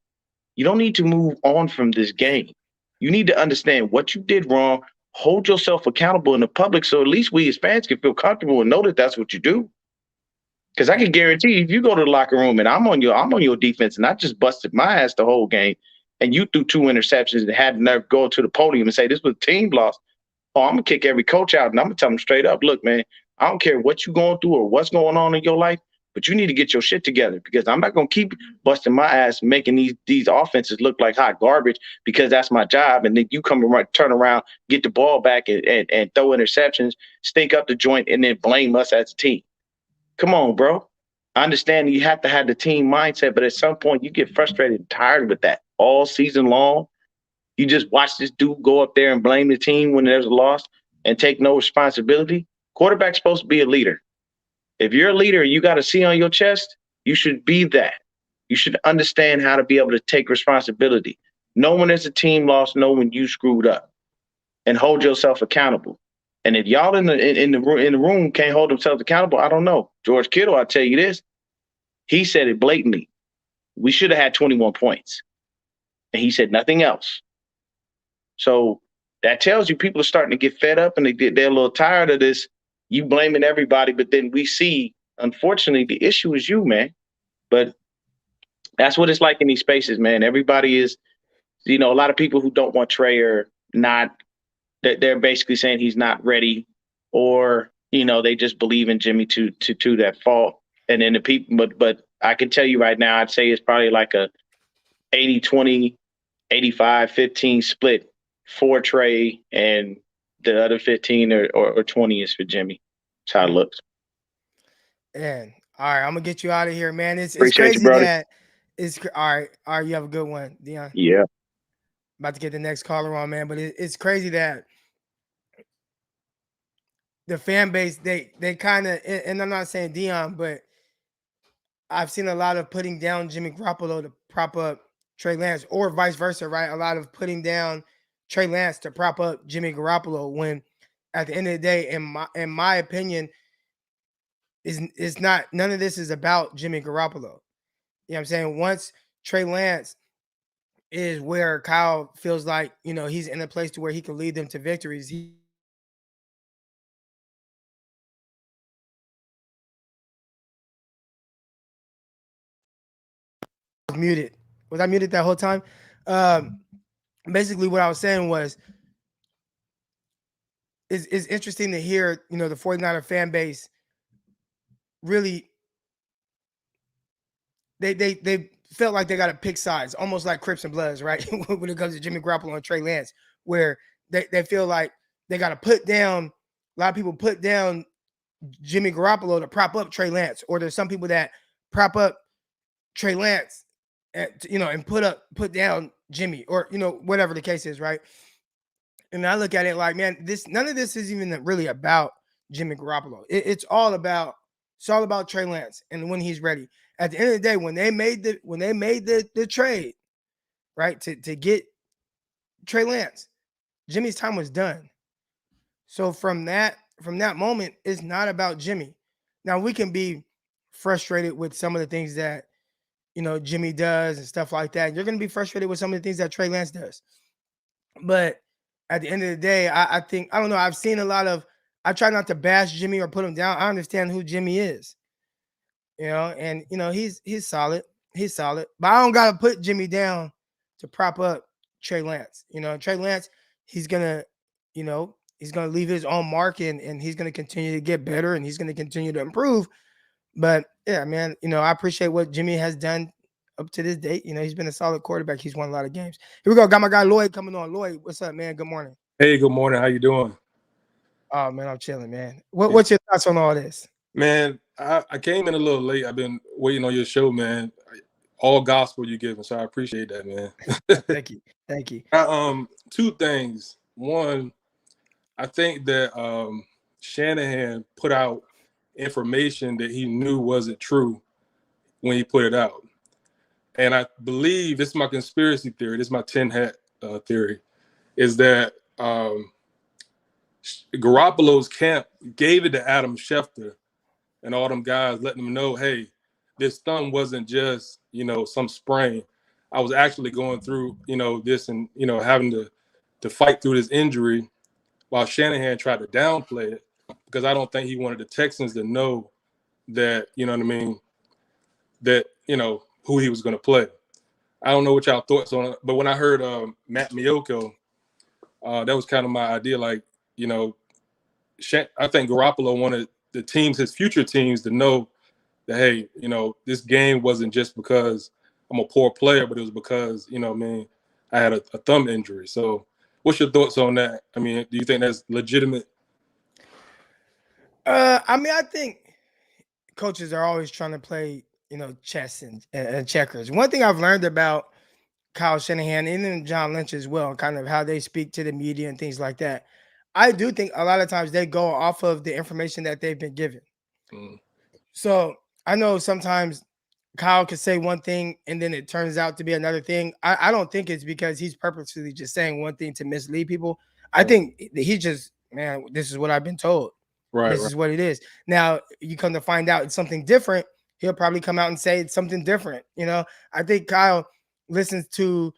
You don't need to move on from this game. You need to understand what you did wrong. Hold yourself accountable in the public, so at least we as fans can feel comfortable and know that that's what you do. Because I can guarantee you, if you go to the locker room and I'm on your defense and I just busted my ass the whole game, and you threw 2 interceptions and had to never go to the podium and say this was a team loss, I'm gonna kick every coach out and I'm gonna tell them straight up, look, man, I don't care what you're going through or what's going on in your life, but you need to get your shit together, because I'm not gonna keep busting my ass making these offenses look like hot garbage, because that's my job. And then you come and turn around, get the ball back and throw interceptions, stink up the joint, and then blame us as a team. Come on, bro. I understand you have to have the team mindset, but at some point you get frustrated and tired with that all season long. You just watch this dude go up there and blame the team when there's a loss and take no responsibility. Quarterback's supposed to be a leader. If you're a leader and you got a C on your chest, you should be that. You should understand how to be able to take responsibility. Know when there's a team loss, know when you screwed up, and hold yourself accountable. And if y'all in the room can't hold themselves accountable, I don't know. George Kittle, I'll tell you this. He said it blatantly. We should have had 21 points. And he said nothing else. So that tells you people are starting to get fed up, and they're a little tired of this. You blaming everybody, but then we see, unfortunately, the issue is you, man. But that's what it's like in these spaces, man. Everybody is, a lot of people who don't want Trey are not, they're basically saying he's not ready, or They just believe in Jimmy to that fault. And then the people, but I can tell you right now, I'd say it's probably like a 80-20, 85-15 split for Trey, and the other 15 or 20 is for Jimmy. That's how it looks. And all right, I'm gonna get you out of here, man. It's Appreciate crazy you, brother. that it's all right. All right, you have a good one, Dion. Yeah. About to get the next caller on, man. But it's crazy that the fan base they kind of, and I'm not saying Dion, but I've seen a lot of putting down Jimmy Garoppolo to prop up Trey Lance, or vice versa, right? A lot of putting down Trey Lance to prop up Jimmy Garoppolo. When at the end of the day, in my opinion, is not, none of this is about Jimmy Garoppolo. You know what I'm saying? Once Trey Lance is where Kyle feels like, he's in a place to where he can lead them to victories. He was muted. Was I muted that whole time? Basically what I was saying was, it's interesting to hear, the 49er fan base really, they felt like they got to pick sides, almost like Crips and Bloods, right? When it comes to Jimmy Garoppolo and Trey Lance, where they feel like they got to put down, a lot of people put down Jimmy Garoppolo to prop up Trey Lance, or there's some people that prop up Trey Lance, and put down Jimmy, or whatever the case is, right? And I look at it like, man, none of this is even really about Jimmy Garoppolo. It's all about Trey Lance, and when he's ready. At the end of the day, when they made the trade, right, to get Trey Lance, Jimmy's time was done. So from that moment, it's not about Jimmy. Now we can be frustrated with some of the things that Jimmy does and stuff like that. You're going to be frustrated with some of the things that Trey Lance does. But at the end of the day, I think, I don't know, I've seen a lot of, I try not to bash Jimmy or put him down. I understand who Jimmy is. And he's solid. He's solid. But I don't gotta put Jimmy down to prop up Trey Lance. Trey Lance, he's gonna leave his own mark, and he's gonna continue to get better, and he's gonna continue to improve. But yeah, man, I appreciate what Jimmy has done up to this date. He's been a solid quarterback. He's won a lot of games. Here we go. Got my guy Lloyd coming on. Lloyd, what's up, man? Good morning. Hey, good morning. How you doing? Oh man, I'm chilling, man. What's your thoughts on all this? Man, I came in a little late. I've been waiting on your show, man. All gospel you giving, so I appreciate that, man. Thank you. Thank you. Two things. One, I think that Shanahan put out information that he knew wasn't true when he put it out. And I believe, this is my conspiracy theory, this is my tin hat theory, is that Garoppolo's camp gave it to Adam Schefter and all them guys, letting them know, hey, this thumb wasn't just, some sprain. I was actually going through, this and, having to fight through this injury, while Shanahan tried to downplay it, because I don't think he wanted the Texans to know that, that, who he was going to play. I don't know what y'all thoughts on it, but when I heard Matt Miyoko, that was kind of my idea. Like, I think Garoppolo wanted the teams, his future teams, to know that, hey, this game wasn't just because I'm a poor player, but it was because, I had a thumb injury. So what's your thoughts on that? I mean, do you think that's legitimate? I think coaches are always trying to play, chess and checkers. One thing I've learned about Kyle Shanahan and then John Lynch as well, kind of how they speak to the media and things like that, I do think a lot of times they go off of the information that they've been given. So I know sometimes Kyle could say one thing and then it turns out to be another thing. I don't think it's because he's purposely just saying one thing to mislead people. I think he just, man, this is what I've been told. This is what it is. Now you come to find out it's something different. He'll probably come out and say it's something different. I think Kyle listens to,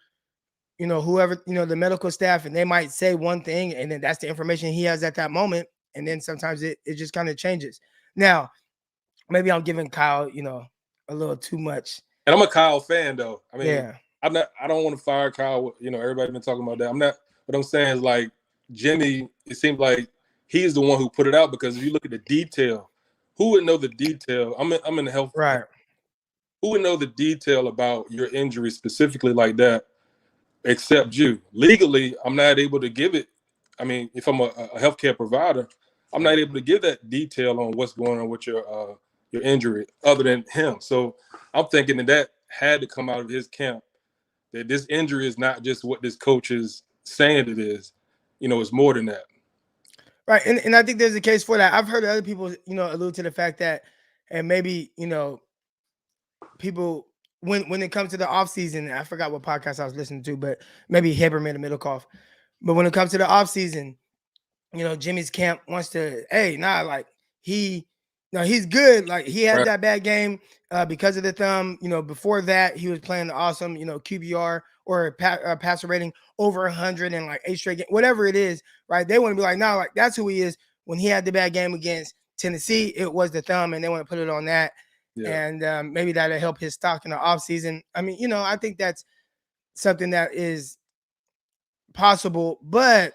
whoever, the medical staff, and they might say one thing, and then that's the information he has at that moment. And then sometimes it just kind of changes. Now, maybe I'm giving Kyle, a little too much. And I'm a Kyle fan, though. I mean, yeah. I don't want to fire Kyle. Everybody's been talking about that. I'm not. What I'm saying is, like, Jimmy, it seems like he's the one who put it out, because if you look at the detail, who would know the detail? I'm in the health. Right. Who would know the detail about your injury specifically like that except you? Legally, I'm not able to give it. I mean, if I'm a healthcare provider, I'm not able to give that detail on what's going on with your injury other than him. So I'm thinking that had to come out of his camp, that this injury is not just what this coach is saying it is. It's more than that. Right. And I think there's a case for that. I've heard other people, allude to the fact that, and maybe, people when it comes to the offseason, I forgot what podcast I was listening to, but maybe Haberman and Middlecoff. But when it comes to the offseason, Jimmy's camp wants to, hey, like he's good. Like he had that bad game because of the thumb. Before that, he was playing awesome, QBR or passer rating over 100 and like 8 straight games, whatever it is, right? They want to be like, no, like that's who he is. When he had the bad game against Tennessee, it was the thumb, and they want to put it on that. Yeah. And maybe that'll help his stock in the offseason. I mean, I think that's something that is possible, but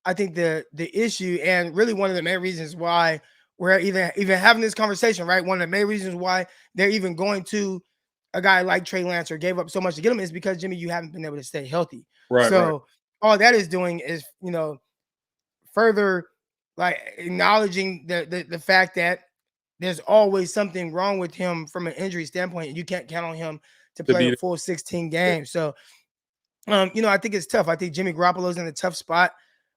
I think the issue, and really one of the main reasons why we're even having this conversation, right? One of the main reasons why they're even going to a guy like Trey Lance or gave up so much to get him is because, Jimmy, you haven't been able to stay healthy. Right. So all that is doing is, further like acknowledging the fact that there's always something wrong with him from an injury standpoint, and you can't count on him to play a full 16 games. So, I think it's tough. I think Jimmy Garoppolo's in a tough spot.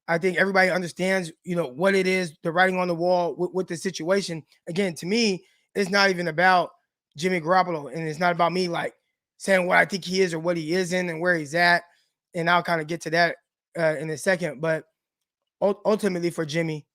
I think everybody understands, what it is, the writing on the wall with the situation. Again, to me, it's not even about Jimmy Garoppolo, and it's not about me like saying what I think he is or what he isn't and where he's at. And I'll kind of get to that in a second. But ultimately for Jimmy,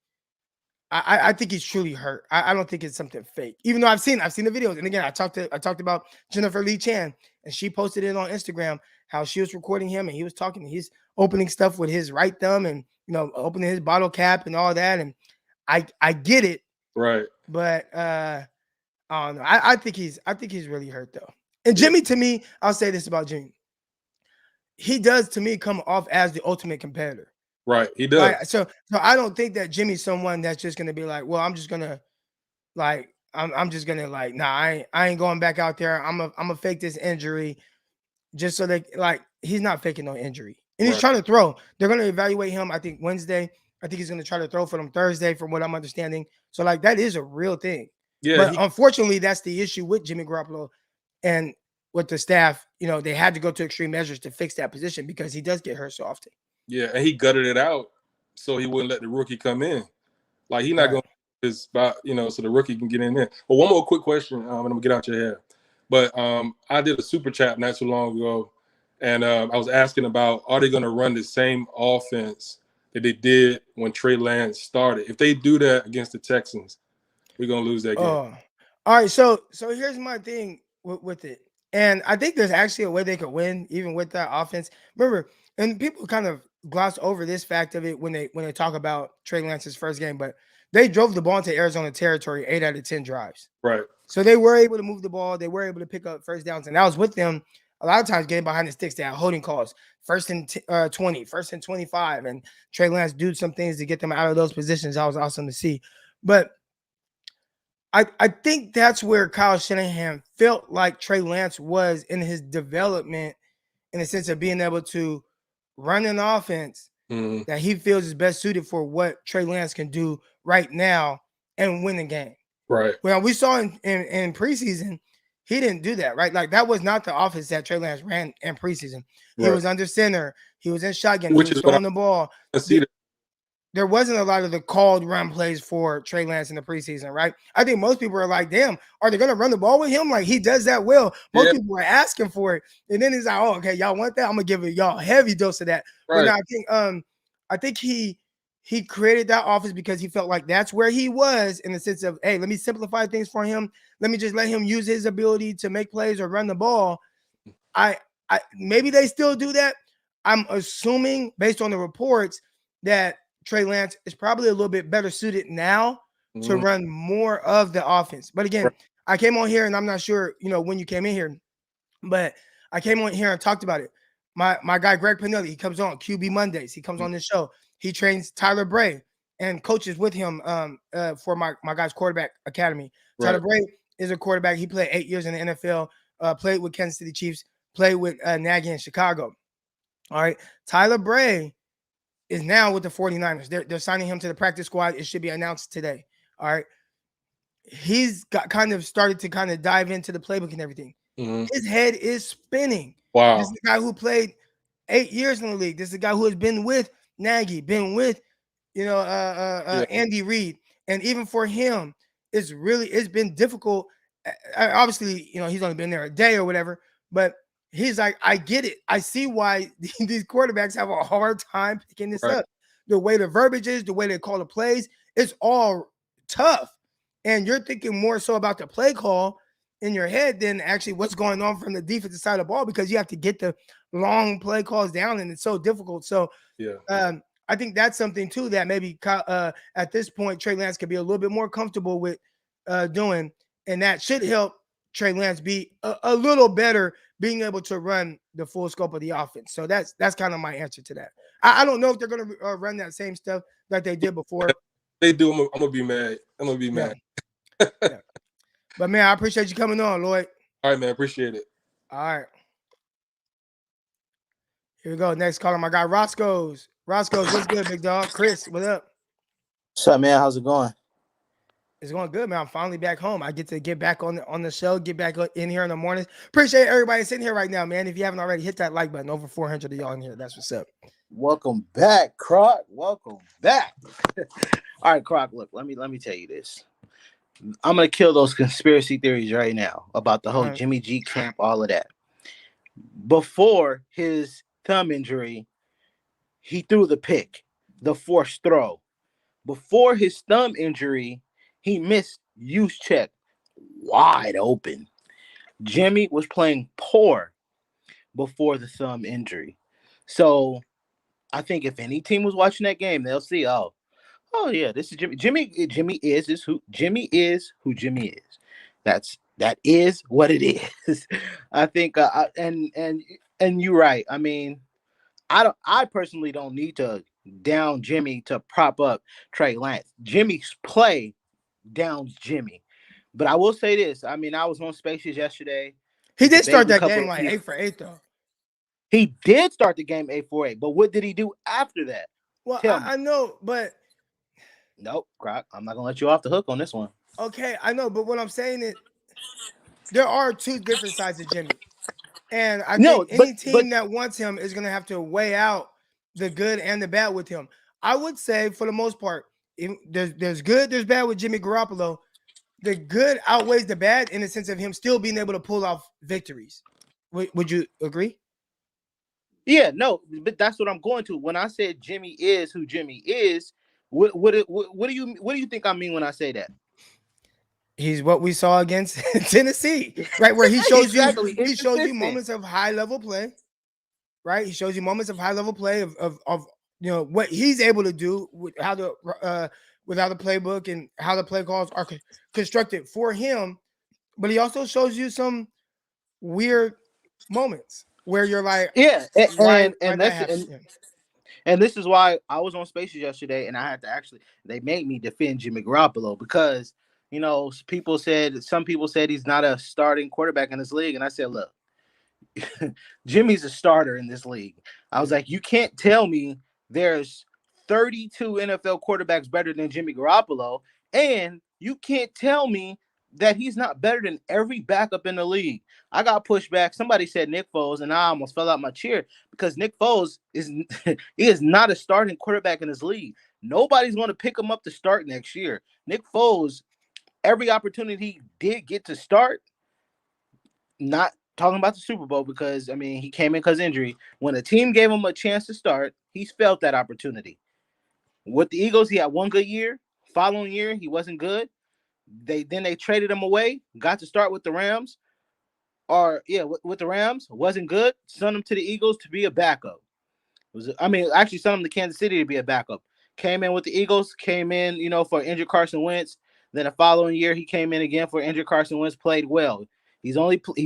I think he's truly hurt. I don't think it's something fake, even though I've seen the videos. And again, I talked about Jennifer Lee Chan, and she posted it on Instagram how she was recording him, and he was talking. He's opening stuff with his right thumb, and opening his bottle cap and all that. And I get it, right? But I don't know. I think he's really hurt though. And Jimmy, to me, I'll say this about Jimmy: he does to me come off as the ultimate competitor. Right, he does. Right? So I don't think that Jimmy's someone that's just gonna be like, well, I'm just gonna like, I'm just gonna like, nah, I ain't going back out there. I'm gonna fake this injury just so that like he's not faking no injury, and he's trying to throw. They're gonna evaluate him, I think, Wednesday. I think he's gonna try to throw for them Thursday, from what I'm understanding. So like that is a real thing. Yeah, but unfortunately, that's the issue with Jimmy Garoppolo and with the staff. They had to go to extreme measures to fix that position because he does get hurt so often. Yeah, and he gutted it out so he wouldn't let the rookie come in. Like he's not going to his spot, so the rookie can get in there. But one more quick question, and I'm gonna get out your hair. But I did a super chat not too long ago, and I was asking about, are they going to run the same offense that they did when Trey Lance started? If they do that against the Texans, we're gonna lose that game. All right, so here's my thing with it, and I think there's actually a way they could win even with that offense. Remember, and people kind of gloss over this fact of it when they talk about Trey Lance's first game, but they drove the ball into Arizona territory 8 out of 10 drives. Right. So they were able to move the ball. They were able to pick up first downs, and that was with them a lot of times getting behind the sticks. They had holding calls, 1st and 20, 1st and 25, and Trey Lance did some things to get them out of those positions. That was awesome to see. But I think that's where Kyle Shanahan felt like Trey Lance was in his development, in the sense of being able to run an offense that he feels is best suited for what Trey Lance can do right now and win the game. Right. Well, we saw in preseason, he didn't do that, right? Like that was not the offense that Trey Lance ran in preseason. He was under center. He was in shotgun. He was throwing the ball. There wasn't a lot of the called run plays for Trey Lance in the preseason, right? I think most people are like, damn, are they going to run the ball with him? Like, he does that well. Most people were asking for it. And then he's like, oh, okay, y'all want that? I'm going to give it y'all a heavy dose of that. Right. But I think he created that offense because he felt like that's where he was, in the sense of, hey, let me simplify things for him. Let me just let him use his ability to make plays or run the ball. I maybe they still do that. I'm assuming, based on the reports, that Trey Lance is probably a little bit better suited now to run more of the offense. But again, I came on here, and I'm not sure, when you came in here, but I came on here and talked about it. My guy, Greg Pinelli, he comes on QB Mondays. He comes on this show. He trains Tyler Bray. and coaches with him for my guy's quarterback academy. Tyler Right. Bray is a quarterback. He played 8 years in the NFL, played with Kansas City Chiefs, played with Nagy in Chicago. All right. Tyler Bray is now with the 49ers. They're signing him to the practice squad. It should be announced today. All right. He's got kind of started to kind of dive into the playbook and everything. Mhm. His head is spinning. Wow. This is a guy who played 8 years in the league. This is a guy who has been with Nagy, been with, Yeah. Andy Reid. And even for him, it's been difficult. Obviously, he's only been there a day or whatever, but he's like, I get it. I see why these quarterbacks have a hard time picking this Right. up. The way the verbiage is, the way they call the plays, it's all tough. And you're thinking more so about the play call in your head than actually what's going on from the defensive side of the ball, because you have to get the long play calls down, and it's so difficult. So Yeah. I think that's something too that maybe at this point Trey Lance could be a little bit more comfortable with doing, and that should help Trey Lance be a little better being able to run the full scope of the offense. So that's kind of my answer to that. I don't know if they're going to run that same stuff like they did before. They do. I'm gonna be mad. I'm gonna be mad. Yeah. But man, I appreciate you coming on, Lloyd. All right, man. Appreciate it. All right. Here we go. Next caller, my guy Roscoe's. Roscoe's, what's good, big dog? Chris, what up? What's up, man? How's it going? It's going good, man. I'm finally back home. I get to get back on the show, get back in here in the mornings. Appreciate everybody sitting here right now, man. If you haven't already, hit that like button. Over 400 of y'all in here. That's what's up. Welcome back, Croc. Welcome back. All right, Croc. Look, let me tell you this. I'm gonna kill those conspiracy theories right now about the whole Jimmy G camp, all of that. Before his thumb injury, he threw the pick, the forced throw. Before his thumb injury, he missed use check wide open. Jimmy was playing poor before the thumb injury. So I think if any team was watching that game, they'll see, oh yeah, this is Jimmy. Jimmy is who Jimmy is. That is what it is. I think and you're right. I mean, I personally don't need to down Jimmy to prop up Trey Lance. Jimmy's play downs Jimmy. But I will say this. I mean, I was on Spaces yesterday. He did start that game like 8 for 8, though. He did start the game 8 for 8. But what did he do after that? Well, I know, but nope, Croc. I'm not gonna let you off the hook on this one. Okay, I know, but what I'm saying is there are two different sides of Jimmy. And I think any team that wants him is going to have to weigh out the good and the bad with him. I would say, for the most part, there's good, there's bad with Jimmy Garoppolo. The good outweighs the bad in the sense of him still being able to pull off victories. Would you agree? Yeah, no, but that's what I'm going to. When I said Jimmy is who Jimmy is, what do you think I mean when I say that? He's what we saw against Tennessee, right? Where he shows exactly. you moments of high level play, right? He shows you moments of high level play of what he's able to do with how the playbook and how the play calls are constructed for him. But he also shows you some weird moments where you're like, yeah, and this is why I was on Spaces yesterday, and I had to they made me defend Jimmy Garoppolo because some people said he's not a starting quarterback in this league, and I said, look, Jimmy's a starter in this league. I was like, you can't tell me there's 32 NFL quarterbacks better than Jimmy Garoppolo, and you can't tell me that he's not better than every backup in the league. I got pushed back. Somebody said Nick Foles, and I almost fell out my chair because Nick Foles is not a starting quarterback in this league. Nobody's going to pick him up to start next year. Nick Foles, every opportunity he did get to start, not talking about the Super Bowl because, I mean, he came in because injury. When a team gave him a chance to start, he's felt that opportunity. With the Eagles, he had one good year. Following year, he wasn't good. They traded him away, got to start with the Rams. With the Rams, wasn't good. Sent him to the Eagles to be a backup. Sent him to Kansas City to be a backup. Came in with the Eagles, for injured Carson Wentz. Then the following year, he came in again for injured Carson Wentz, played well. He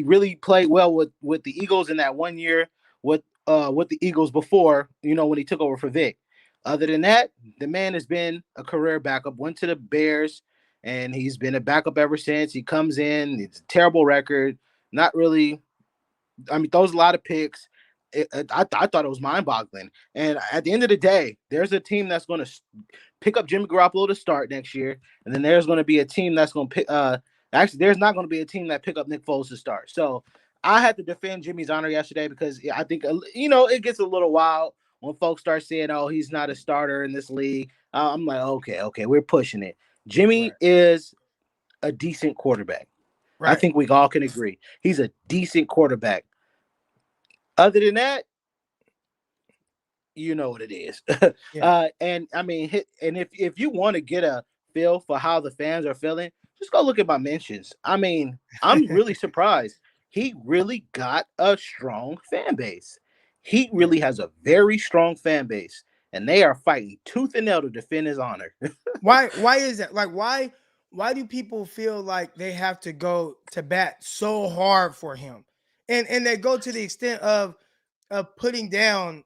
really played well with the Eagles in that 1 year with the Eagles before, when he took over for Vic. Other than that, the man has been a career backup. Went to the Bears, and he's been a backup ever since. He comes in. It's a terrible record. Not really. I mean, throws a lot of picks. I thought it was mind-boggling. And at the end of the day, there's a team that's going to pick up Jimmy Garoppolo to start next year, and then there's going to be a team that's going to pick. Actually, there's not going to be a team that pick up Nick Foles to start. So I had to defend Jimmy's honor yesterday because I think it gets a little wild when folks start saying, "Oh, he's not a starter in this league." I'm like, okay, we're pushing it. Jimmy is a decent quarterback. Right. I think we all can agree he's a decent quarterback. Other than that, you know what it is. And I mean, and if you want to get a feel for how the fans are feeling, just go look at my mentions. I mean, I'm really surprised. He really got a strong fan base. He really has a very strong fan base, and they are fighting tooth and nail to defend his honor. Why is that? Like, why do people feel like they have to go to bat so hard for him? And they go to the extent of putting down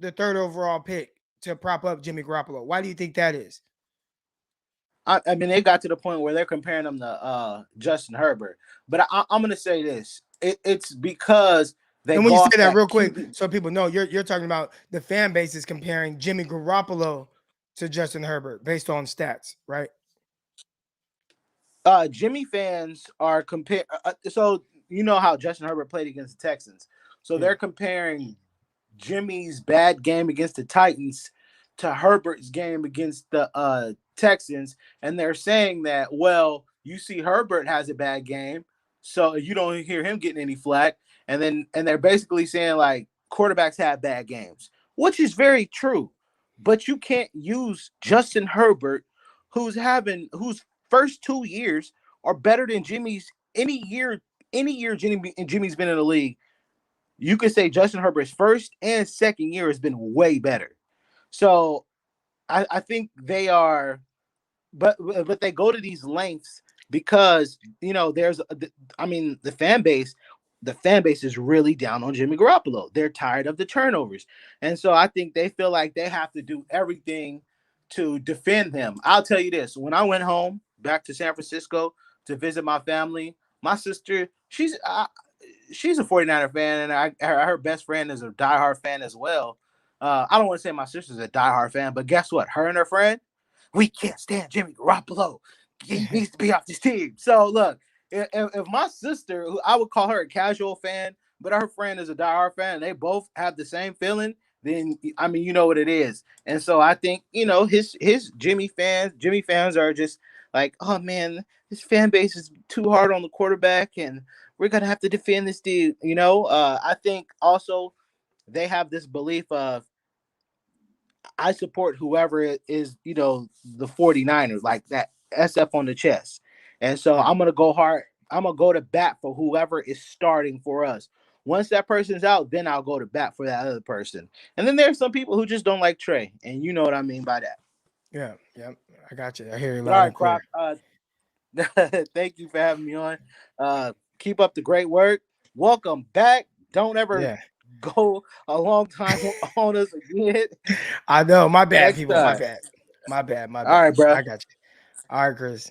the 3rd overall pick to prop up Jimmy Garoppolo. Why do you think that is? I mean, they got to the point where they're comparing him to Justin Herbert. But I'm going to say this. It's because they. And when you say that real quick, so people know, you're talking about the fan base is comparing Jimmy Garoppolo to Justin Herbert based on stats, right? Jimmy fans are comparing. So you know how Justin Herbert played against the Texans. So they're comparing Jimmy's bad game against the Titans to Herbert's game against the Texans, and they're saying that, well, you see Herbert has a bad game, so you don't hear him getting any flack, and they're basically saying like quarterbacks have bad games, which is very true, but you can't use Justin Herbert, whose first 2 years are better than Jimmy's any year Jimmy's been in the league. You could say Justin Herbert's first and second year has been way better. So I think they are, but they go to these lengths because, the fan base is really down on Jimmy Garoppolo. They're tired of the turnovers. And so I think they feel like they have to do everything to defend him. I'll tell you this. When I went home back to San Francisco to visit my family, my sister, she's a 49er fan, and her best friend is a diehard fan as well. I don't want to say my sister's a diehard fan, but guess what? Her and her friend, we can't stand Jimmy Garoppolo. He needs to be off this team. So look, if my sister, who I would call her a casual fan, but her friend is a diehard fan, and they both have the same feeling, then I mean, you know what it is. And so I think, his Jimmy fans are just like, oh man, this fan base is too hard on the quarterback, and we're gonna have to defend this dude. I think also they have this belief of, I support whoever is, the 49ers, like that SF on the chest. And so I'm going to go hard. I'm going to go to bat for whoever is starting for us. Once that person's out, then I'll go to bat for that other person. And then there's some people who just don't like Trey. And you know what I mean by that. Yeah. I got you. I hear you loud All right, and clear. Croc. Thank you for having me on. Keep up the great work. Welcome back. Don't ever go a long time on us again. I know. My bad, people. My bad. All right, bro. I got you. All right, Chris.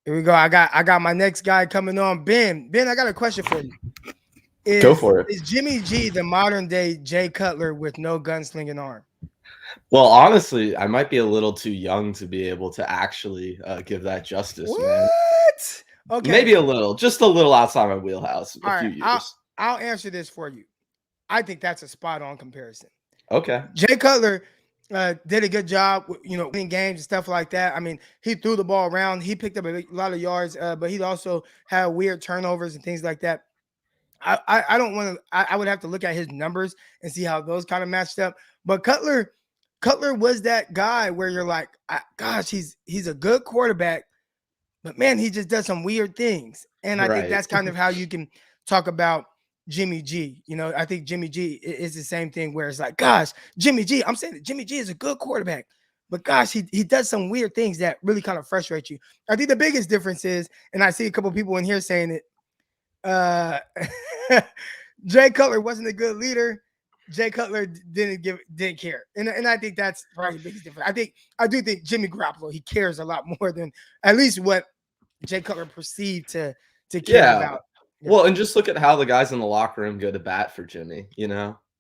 Here we go. I got my next guy coming on. Ben, I got a question for you. Go for it. Is Jimmy G the modern day Jay Cutler with no gunslinging arm? Well, honestly, I might be a little too young to be able to actually give that justice, man. Okay. Maybe just a little outside my wheelhouse. All few right, years. I'll answer this for you. I think that's a spot on comparison. Okay. Jay Cutler did a good job, winning games and stuff like that. I mean, he threw the ball around. He picked up a lot of yards, but he also had weird turnovers and things like that. I don't want to. I would have to look at his numbers and see how those kind of matched up. But Cutler was that guy where you're like, gosh, he's a good quarterback, but man, he just does some weird things. And I think that's kind of how you can talk about Jimmy G. I think Jimmy G is the same thing where it's like, gosh, Jimmy G. I'm saying that Jimmy G is a good quarterback, but gosh, he does some weird things that really kind of frustrate you. I think the biggest difference is, and I see a couple people in here saying it, Jay Cutler wasn't a good leader. Jay Cutler didn't care, and I think that's probably the biggest difference. I do think Jimmy Garoppolo, he cares a lot more than at least what Jay Cutler perceived to care Yeah. about. Yeah. Well, and just look at how the guys in the locker room go to bat for Jimmy.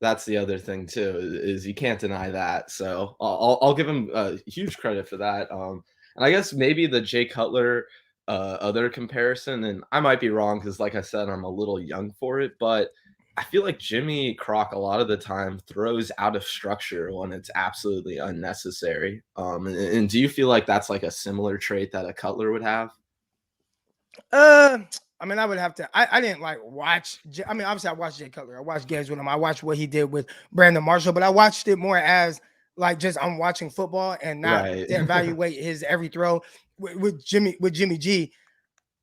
That's the other thing too, is you can't deny that. So I'll give him huge credit for that. And I guess maybe the Jay Cutler other comparison, and I might be wrong because, like I said, I'm a little young for it, but I feel like Jimmy Croc a lot of the time throws out of structure when it's absolutely unnecessary. And do you feel like that's like a similar trait that a Cutler would have? I mean, I would have to. I didn't like watch. I mean, obviously, I watched Jay Cutler. I watched games with him. I watched what he did with Brandon Marshall, but I watched it more as like just I'm watching football and not Right. to evaluate his every throw. With Jimmy G,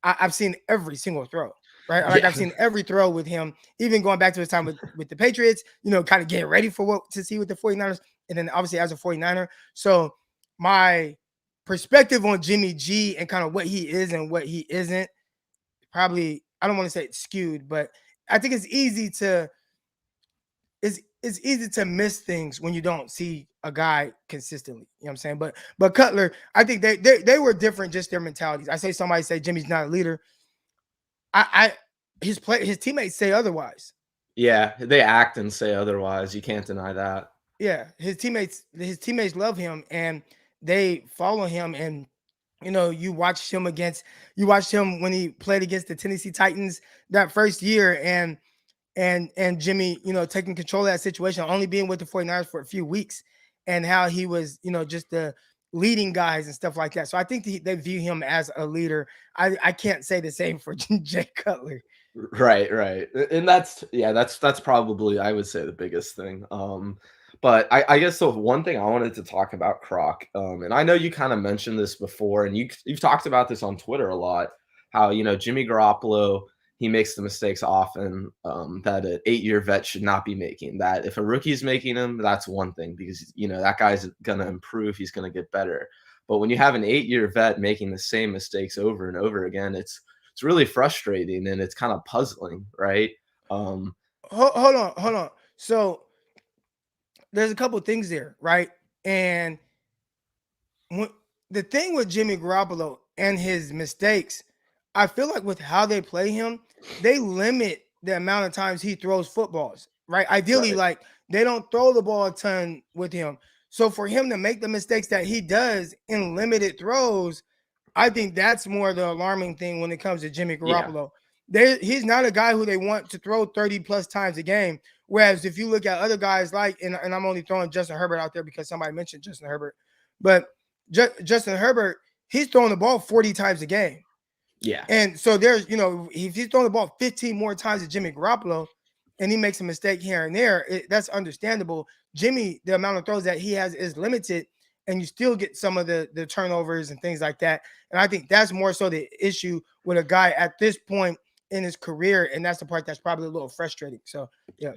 I've seen every single throw. Right, like Yeah. I've seen every throw with him, even going back to his time with the Patriots. Kind of getting ready for to see with the 49ers, and then obviously as a 49er. So my perspective on Jimmy G and kind of what he is and what he isn't, probably, I don't want to say it's skewed, but I think it's easy to miss things when you don't see a guy consistently. You know what I'm saying? But Cutler, I think they were different, just their mentalities. I say somebody say Jimmy's not a leader. His teammates say otherwise. Yeah, they act and say otherwise. You can't deny that. Yeah, his teammates love him and they follow him. And you watched him when he played against the Tennessee Titans that first year, and Jimmy, taking control of that situation, only being with the 49ers for a few weeks, and how he was, just the leading guys and stuff like that. So I think they view him as a leader. I can't say the same for Jay Cutler. Right. And that's probably, I would say, the biggest thing. But I guess the one thing I wanted to talk about Croc, and I know you kind of mentioned this before, and you've talked about this on Twitter a lot, how Jimmy Garoppolo, he makes the mistakes often that an 8-year vet should not be making. That if a rookie's making them, that's one thing, because that guy's gonna improve, he's gonna get better. But when you have an 8-year vet making the same mistakes over and over again, it's really frustrating and it's kind of puzzling, right? Hold on. So there's a couple of things there, right? And the thing with Jimmy Garoppolo and his mistakes, I feel like with how they play him, they limit the amount of times he throws footballs, right? Ideally, Right. like they don't throw the ball a ton with him. So for him to make the mistakes that he does in limited throws, I think that's more the alarming thing when it comes to Jimmy Garoppolo. He's not a guy who they want to throw 30 plus times a game. Whereas if you look at other guys and I'm only throwing Justin Herbert out there because somebody mentioned Justin Herbert, but Justin Herbert, he's throwing the ball 40 times a game. Yeah. And so there's, if he's throwing the ball 15 more times than Jimmy Garoppolo and he makes a mistake here and there, that's understandable. Jimmy, the amount of throws that he has is limited, and you still get some of the turnovers and things like that. And I think that's more so the issue with a guy at this point in his career, and that's the part that's probably a little frustrating. So, yeah.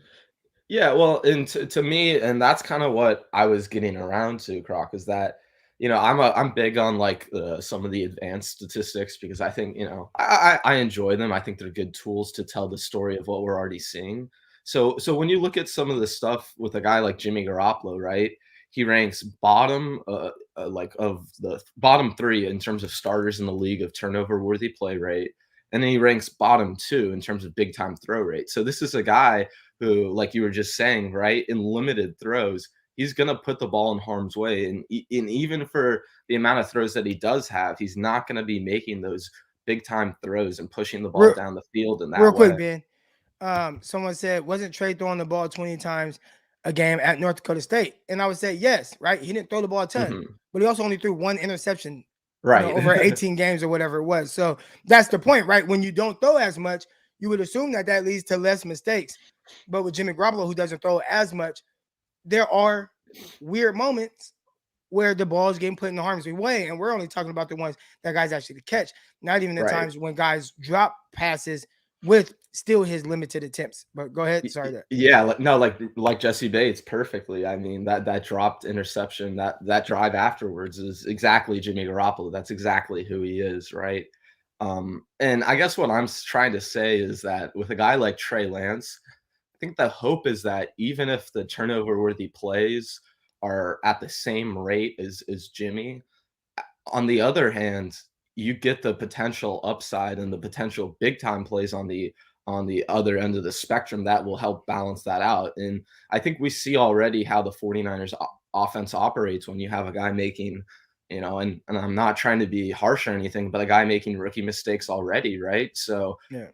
Yeah, well, and to me, and that's kind of what I was getting around to, Croc, is that I'm big on like some of the advanced statistics, because I think I enjoy them. I think they're good tools to tell the story of what we're already seeing. So when you look at some of the stuff with a guy like Jimmy Garoppolo, right? He ranks bottom like of the bottom 3 in terms of starters in the league of turnover worthy play rate, and then he ranks bottom 2 in terms of big time throw rate. So this is a guy who, like you were just saying, right, in limited throws, he's going to put the ball in harm's way. And even for the amount of throws that he does have, he's not going to be making those big time throws and pushing the ball down the field in that real way. Quick, Ben. Someone said, wasn't Trey throwing the ball 20 times a game at North Dakota State? And I would say, yes, right? He didn't throw the ball a ton, but he also only threw 1 interception right over 18 games or whatever it was. So that's the point, right? When you don't throw as much, you would assume that leads to less mistakes. But with Jimmy Garoppolo, who doesn't throw as much, there are weird moments where the ball is getting put in harm's way, and we're only talking about the ones that guys actually catch, not even the times when guys drop passes with still his limited attempts. But go ahead. Sorry. Yeah, like Jesse Bates perfectly. I mean, that dropped interception, that drive afterwards is exactly Jimmy Garoppolo. That's exactly who he is, right? And I guess what I'm trying to say is that with a guy like Trey Lance, I think the hope is that even if the turnover-worthy plays are at the same rate as Jimmy, on the other hand, you get the potential upside and the potential big time plays on the other end of the spectrum that will help balance that out. And I think we see already how the 49ers offense operates when you have a guy making, and I'm not trying to be harsh or anything, but a guy making rookie mistakes already, right? So Yeah.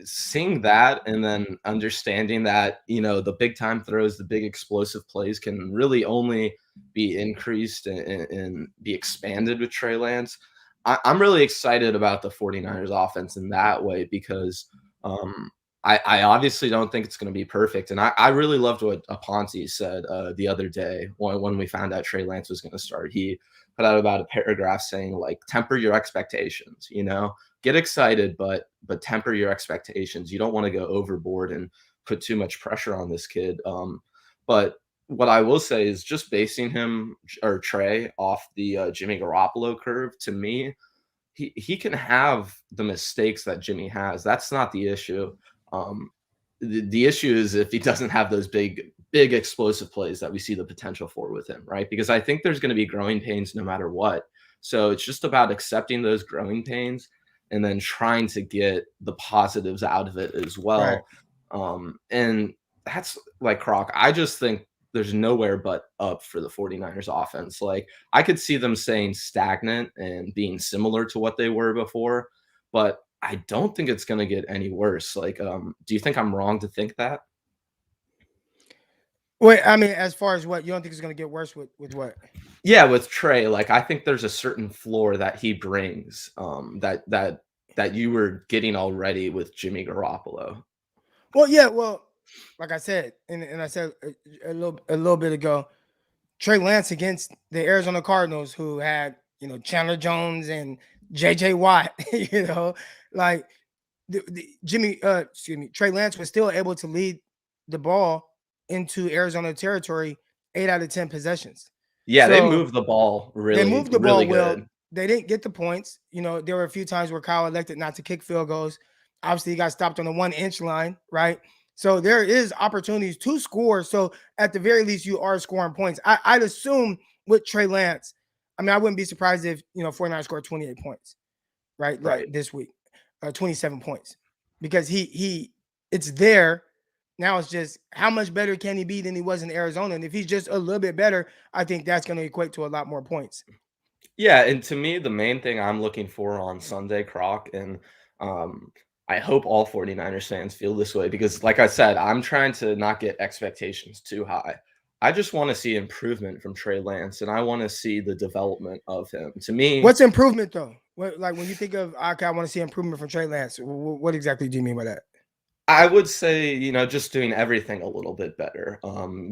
Seeing that and then understanding that, the big time throws, the big explosive plays can really only be increased and be expanded with Trey Lance. I'm really excited about the 49ers offense in that way because I obviously don't think it's going to be perfect. And I really loved what Aponte said the other day when we found out Trey Lance was going to start. He put out about a paragraph saying, like, temper your expectations, get excited, but temper your expectations. You don't want to go overboard and put too much pressure on this kid. But what I will say is just basing him or Trey off the Jimmy Garoppolo curve, to me, he can have the mistakes that Jimmy has. That's not the issue. The issue is if he doesn't have those big explosive plays that we see the potential for with him, right? Because I think there's going to be growing pains no matter what. So it's just about accepting those growing pains and then trying to get the positives out of it as well. Right. And that's like Croc. I just think there's nowhere but up for the 49ers offense. Like, I could see them staying stagnant and being similar to what they were before, but I don't think it's going to get any worse. Like, do you think I'm wrong to think that? Wait, I mean, as far as what you don't think it's going to get worse with what? Yeah, with Trey, like, I think there's a certain floor that he brings, that you were getting already with Jimmy Garoppolo. Well, yeah, well, like I said, and I said a little bit ago, Trey Lance against the Arizona Cardinals, who had Chandler Jones and J.J. Watt, like Trey Lance was still able to lead the ball into Arizona territory 8 out of 10 possessions. Yeah, they So moved the ball they really, moved the really ball well. good. They didn't get the points. There were a few times where Kyle elected not to kick field goals. Obviously, he got stopped on the 1-inch line, right? So there is opportunities to score. So at the very least, you are scoring points. I'd assume with Trey Lance, I mean, I wouldn't be surprised if 49 scored 28 points, right? Right. This week, 27 points, because it's there. Now it's just how much better can he be than he was in Arizona? And if he's just a little bit better, I think that's going to equate to a lot more points. Yeah, and to me, the main thing I'm looking for on Sunday, Croc, and I hope all 49ers fans feel this way because, like I said, I'm trying to not get expectations too high. I just want to see improvement from Trey Lance, and I want to see the development of him. To me, What's improvement though? Like when you think of, okay, I want to see improvement from Trey Lance. What exactly do you mean by that? I would say, just doing everything a little bit better,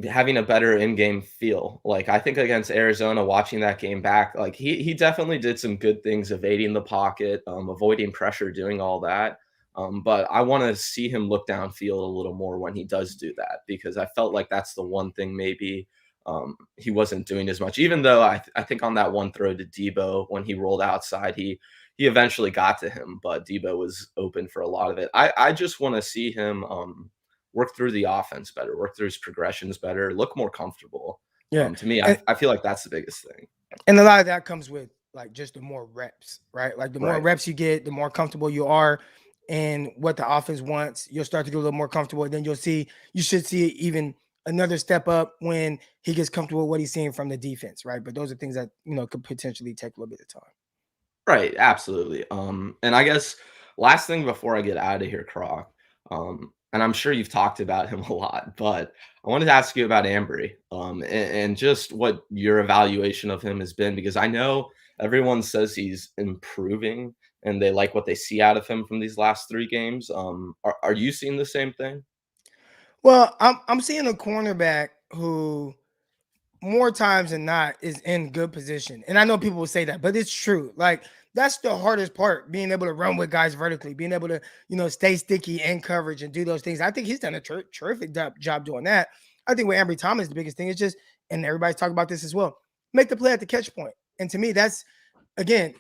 having a better in-game feel. Like, I think against Arizona, watching that game back, like he definitely did some good things, evading the pocket, avoiding pressure, doing all that. But I want to see him look downfield a little more when he does do that, because I felt like that's the one thing maybe he wasn't doing as much. Even though I think on that one throw to Deebo when he rolled outside, he eventually got to him, but Deebo was open for a lot of it. I just want to see him work through the offense better, work through his progressions better, look more comfortable. Yeah. To me, And, I feel like that's the biggest thing. and a lot of that comes with like just the more reps, right? Like the more Right. reps you get, the more comfortable you are in what the offense wants. You'll start to get a little more comfortable. And then you should see even another step up when he gets comfortable with what he's seeing from the defense, right? But those are things that, could potentially take a little bit of time. Right, absolutely. And I guess last thing before I get out of here, Croc, and I'm sure you've talked about him a lot, but I wanted to ask you about Ambry, and just what your evaluation of him has been, because I know everyone says he's improving and they like what they see out of him from these last 3 games. Are you seeing the same thing? Well, I'm seeing a cornerback who more times than not is in good position. And I know people will say that, but it's true. Like that's the hardest part, being able to run with guys vertically, being able to, stay sticky in coverage and do those things. I think he's done a terrific job doing that. I think with Ambry Thomas, the biggest thing is just, and everybody's talking about this as well, make the play at the catch point. And to me, that's, again,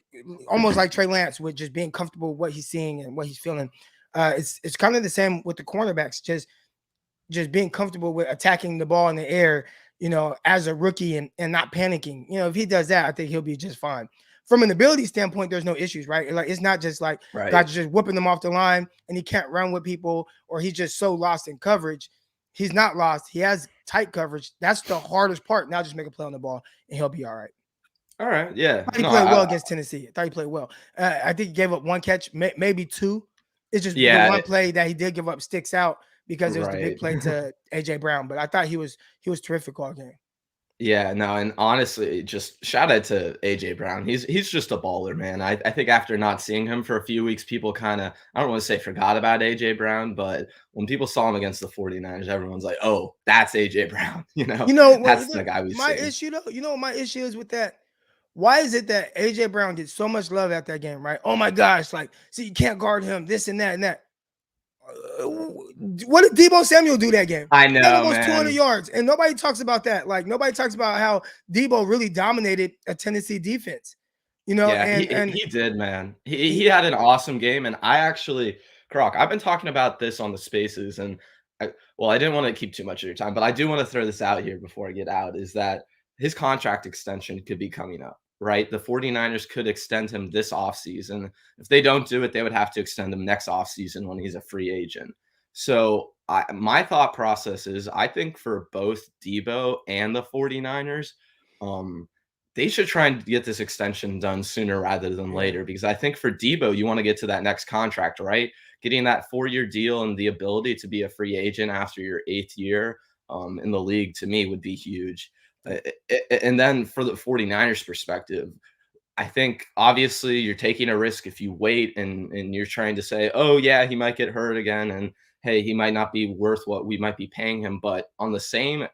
almost like Trey Lance with just being comfortable with what he's seeing and what he's feeling. It's kind of the same with the cornerbacks. Just just being comfortable with attacking the ball in the air, as a rookie and not panicking. If he does that, I think he'll be just fine. From an ability standpoint, there's no issues, right? Like, it's not just like Right. guys just whooping them off the line and he can't run with people, or he's just so lost in coverage. He's not lost. He has tight coverage. That's the hardest part. Now just make a play on the ball and he'll be all right. All right. Yeah. I thought he No, played well against Tennessee. I thought he played well. I think he gave up one catch, maybe two. It's just the one play that he did give up sticks out because it was the big play to AJ Brown. But I thought he was terrific all game. Yeah, no, and honestly, just shout out to AJ Brown. He's just a baller, man. I think after not seeing him for a few weeks, people kind of, I don't want to say forgot about AJ Brown, but when people saw him against the 49ers, everyone's like, oh, that's AJ Brown. That's the guy we see. My issue, though, what my issue is with that? Why is it that AJ Brown gets so much love at that game, right? Oh my gosh, like, see, you can't guard him, this and that and that. What did Deebo Samuel do that game? I know, almost 200 yards, and nobody talks about that. Like, nobody talks about how Deebo really dominated a Tennessee defense. Yeah, he did, man. He had an awesome game, and I actually, Croc, I've been talking about this on the Spaces, and I didn't want to keep too much of your time, but I do want to throw this out here before I get out, is that his contract extension could be coming up, right? The 49ers could extend him this offseason. If they don't do it, they would have to extend him next offseason when he's a free agent. So my thought process is, I think for both Deebo and the 49ers, they should try and get this extension done sooner rather than later, because I think for Deebo, you want to get to that next contract, right? Getting that 4-year deal and the ability to be a free agent after your 8th year in the league, to me, would be huge. And then for the 49ers perspective, I think obviously you're taking a risk if you wait and you're trying to say, oh yeah, he might get hurt again, and hey, he might not be worth what we might be paying him. But on the same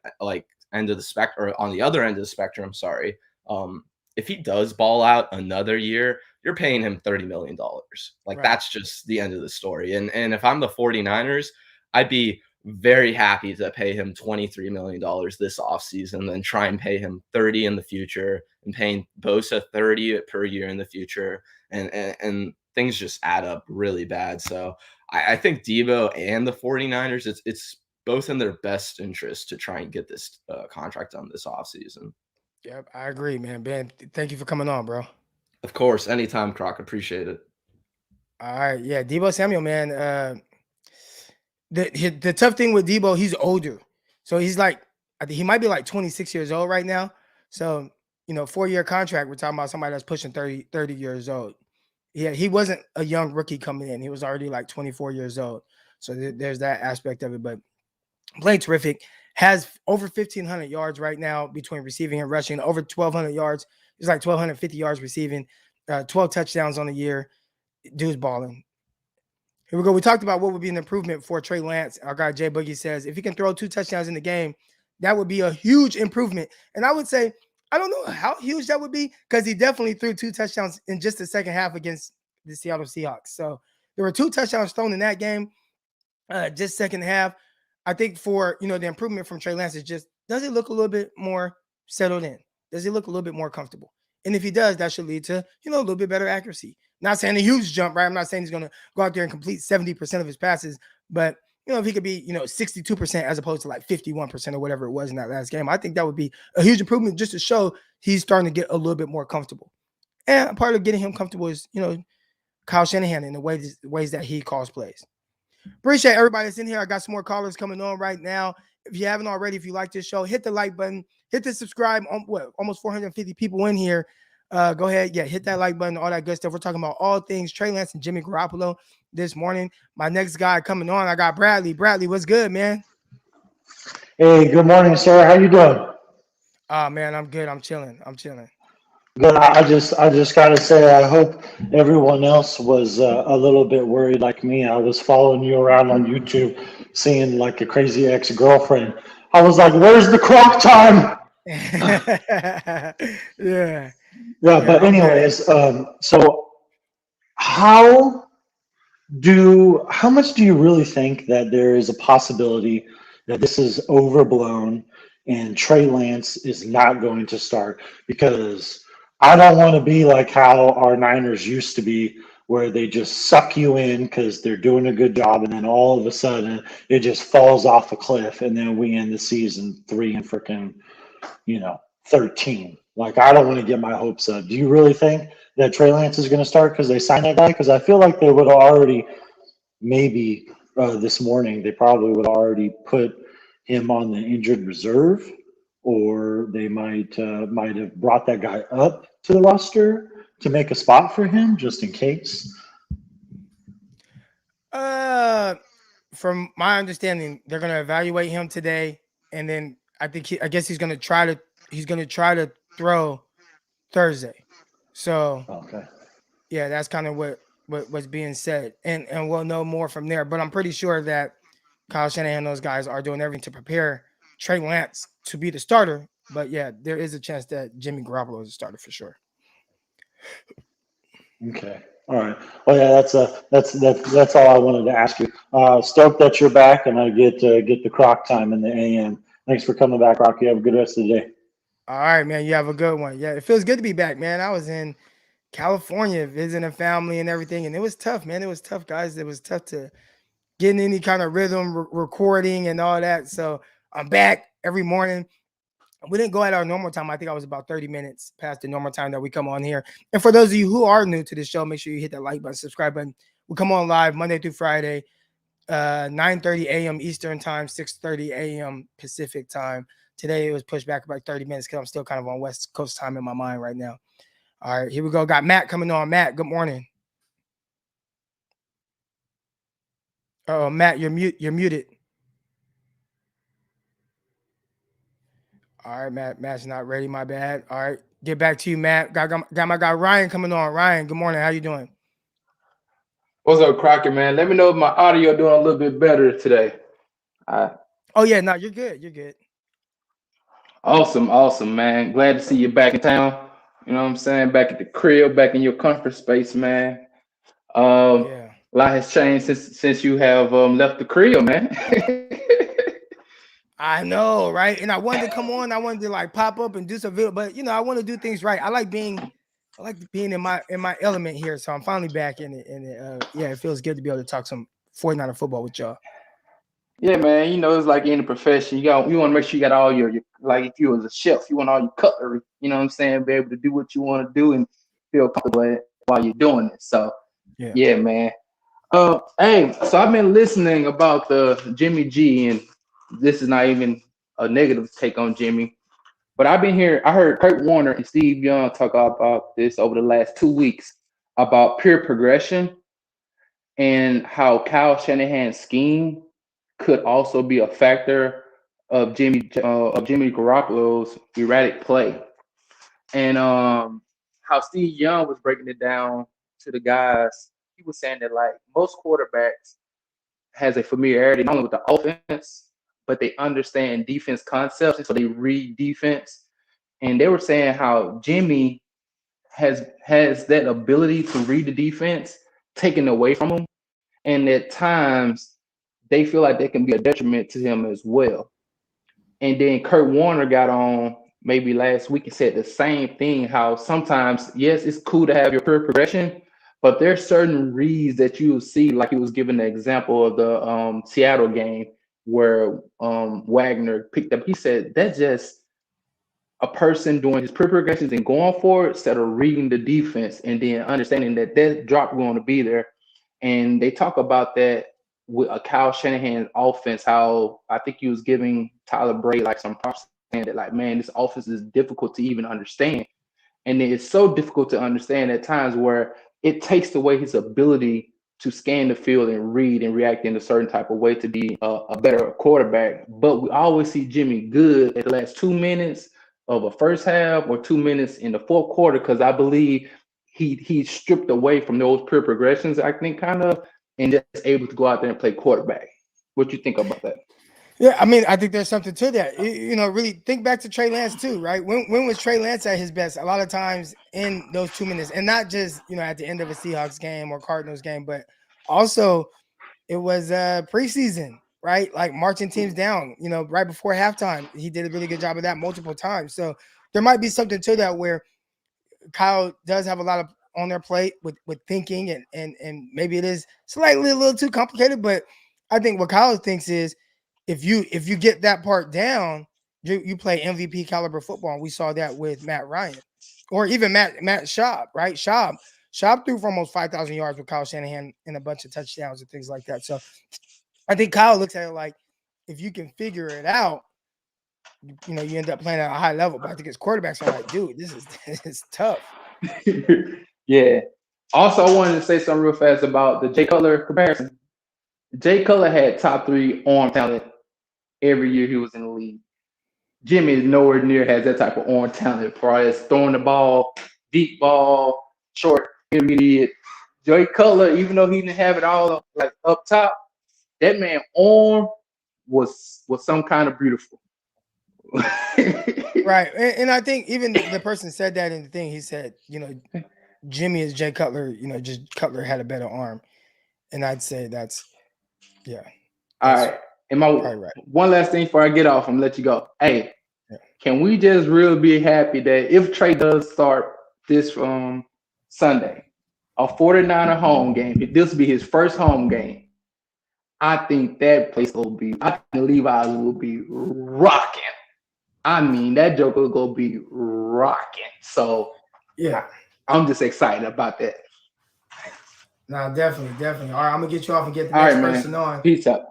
end of the spectrum, or on the other end of the spectrum, sorry, if he does ball out another year, you're paying him $30 million. Like, that's just the end of the story. And if I'm the 49ers, I'd be very happy to pay him $23 million this offseason, then try and pay him 30 in the future, and paying Bosa 30 per year in the future. And things just add up really bad. So I think Deebo and the 49ers, it's both in their best interest to try and get this contract done this offseason. Yep, I agree, man. Ben, thank you for coming on, bro. Of course, anytime, Croc. Appreciate it. All right, yeah, Deebo Samuel, man. The tough thing with Deebo, he's older, so he's like, I think he might be like 26 years old right now. So 4-year contract. We're talking about somebody that's pushing 30 years old. Yeah, he wasn't a young rookie coming in. He was already like 24 years old. So there's that aspect of it. But playing terrific. Has over 1,500 yards right now between receiving and rushing, over 1,200 yards. It's like 1,250 yards receiving, 12 touchdowns on the year. Dude's balling. Here we go. We talked about what would be an improvement for Trey Lance. Our guy Jay Boogie says, if he can throw 2 touchdowns in the game, that would be a huge improvement. And I would say, I don't know how huge that would be, because he definitely threw 2 touchdowns in just the second half against the Seattle Seahawks. So there were 2 touchdowns thrown in that game, just second half. I think for, the improvement from Trey Lance is just, does it look a little bit more settled in? Does he look a little bit more comfortable? And if he does, that should lead to, a little bit better accuracy. Not saying a huge jump, right? I'm not saying he's going to go out there and complete 70% of his passes, but, if he could be, 62% as opposed to like 51% or whatever it was in that last game, I think that would be a huge improvement, just to show he's starting to get a little bit more comfortable. And part of getting him comfortable is, Kyle Shanahan and the ways that he calls plays. Appreciate everybody that's in here. I got some more callers coming on right now. If you haven't already, if you like this show, hit the like button, hit the subscribe. Almost 450 people in here. Go ahead. Yeah, hit that like button, all that good stuff. We're talking about all things Trey Lance and Jimmy Garoppolo this morning. My next guy coming on, I got Bradley. Bradley, what's good, man? Hey, good morning, sir. How you doing? Man, I'm good. I'm chilling. Good. I just gotta say, I hope everyone else was a little bit worried like me. I was following you around on YouTube, seeing like a crazy ex-girlfriend. I was like, "Where's the Croc time?" Yeah. But anyways, so how much do you really think that there is a possibility that this is overblown and Trey Lance is not going to start? Because I don't want to be like how our Niners used to be, where they just suck you in because they're doing a good job, and then all of a sudden it just falls off a cliff, and then we end the season 3-13. Like, I don't want to get my hopes up. Do you really think that Trey Lance is going to start because they signed that guy? Because I feel like they would have already, maybe this morning, they probably would already put him on the injured reserve, or they might have brought that guy up to the roster to make a spot for him just in case. From my understanding, they're going to evaluate him today, and then I guess he's going to try to throw Thursday. So Okay. yeah, that's kind of what's being said, and we'll know more from there. But I'm pretty sure that Kyle Shanahan and those guys are doing everything to prepare Trey Lance to be the starter. But yeah, there is a chance that Jimmy Garoppolo is a starter for sure. Okay. All right. Well, yeah, that's all I wanted to ask you. Stoked that you're back, and I get the Croc time in the AM. Thanks for coming back, Rocky. Have a good rest of the day. All right, man. You have a good one. Yeah, it feels good to be back, man. I was in California visiting family and everything, and it was tough, man. It was tough, guys. It was tough to get in any kind of rhythm, recording and all that. So I'm back every morning. We didn't go at our normal time. I think I was about 30 minutes past the normal time that we come on here. And for those of you who are new to the show, make sure you hit that like button, subscribe button. We come on live Monday through Friday, 9:30 a.m. Eastern time, 6:30 a.m. Pacific time. Today it was pushed back about 30 minutes because I'm still kind of on West Coast time in my mind right now. All right, here we go. Got Matt coming on. Matt, good morning. Oh, Matt, you're muted. All right, Matt's not ready. My bad. All right, get back to you, Matt. Got my guy Ryan coming on. Ryan, good morning. How you doing? What's up, Crockett, man? Let me know if my audio doing a little bit better today. Oh yeah, no, you're good. You're good. Awesome, man. Glad to see you back in town. You know what I'm saying? Back at the crib, back in your comfort space, man. Yeah. A lot has changed since you have left the crib, man. I know, right? And I wanted to come on. I wanted to like pop up and do some video, but I want to do things right. I like being in my element here. So I'm finally back in it. And yeah, it feels good to be able to talk some 49er football with y'all. Yeah, man. It's like any profession. You want to make sure you got all your like if you was a chef, you want all your cutlery. You know what I'm saying? Be able to do what you want to do and feel comfortable while you're doing it. So yeah, man. Hey, so I've been listening about the Jimmy G, and this is not even a negative take on Jimmy, but I heard Kurt Warner and Steve Young talk about this over the last 2 weeks about pure progression and how Kyle Shanahan's scheme could also be a factor of Jimmy Garoppolo's erratic play, and how Steve Young was breaking it down to the guys. He was saying that like most quarterbacks has a familiarity not only with the offense, but they understand defense concepts, so they read defense. And they were saying how Jimmy has that ability to read the defense taken away from him, and at times they feel like they can be a detriment to him as well. And then Kurt Warner got on maybe last week and said the same thing, how sometimes, yes, it's cool to have your pure progression, but there's certain reads that you will see, like he was giving the example of the Seattle game where Wagner picked up. He said that's just a person doing his pure progressions and going for it instead of reading the defense and then understanding that drop going to be there. And they talk about that with a Kyle Shanahan offense, how I think he was giving Tyler Bray like some props, saying that like, man, this offense is difficult to even understand. And it's so difficult to understand at times where it takes away his ability to scan the field and read and react in a certain type of way to be a better quarterback. But we always see Jimmy good at the last 2 minutes of a first half or 2 minutes in the fourth quarter, because I believe he stripped away from those pure progressions, I think, kind of, and just able to go out there and play quarterback. What you think about that? Yeah, I mean, I think there's something to that. Really think back to Trey Lance too, right? When was Trey Lance at his best? A lot of times in those 2 minutes, and not just at the end of a Seahawks game or Cardinals game, but also it was preseason, right? Like marching teams down, right before halftime. He did a really good job of that multiple times. So there might be something to that where Kyle does have a lot of on their plate with thinking, and maybe it is slightly a little too complicated. But I think what Kyle thinks is if you get that part down, you play MVP caliber football. And we saw that with Matt Ryan, or even Matt Schaub, right? Schaub threw for almost 5,000 yards with Kyle Shanahan and a bunch of touchdowns and things like that. So I think Kyle looks at it like if you can figure it out, you end up playing at a high level. But I think his quarterbacks are like, dude, this is tough. Yeah. Also, I wanted to say something real fast about the Jay Cutler comparison. Jay Cutler had top 3 arm talent every year he was in the league. Jimmy is nowhere near has that type of arm talent as far as throwing the ball, deep ball, short, intermediate. Jay Cutler, even though he didn't have it all like up top, that man arm was some kind of beautiful. Right. And I think even the person said that in the thing, he said, Jimmy is Jay Cutler, just Cutler had a better arm. And I'd say that's all right. And right. One last thing before I get off, I'm gonna let you go. Hey, can we just really be happy that if Trey does start this Sunday, a 49er home game, if this will be his first home game, I think that place I think Levi's will be rocking. I mean, that joker will go be rocking. So yeah, I'm just excited about that. No, definitely. All right, I'm gonna get you off and get the next person on. Peace out.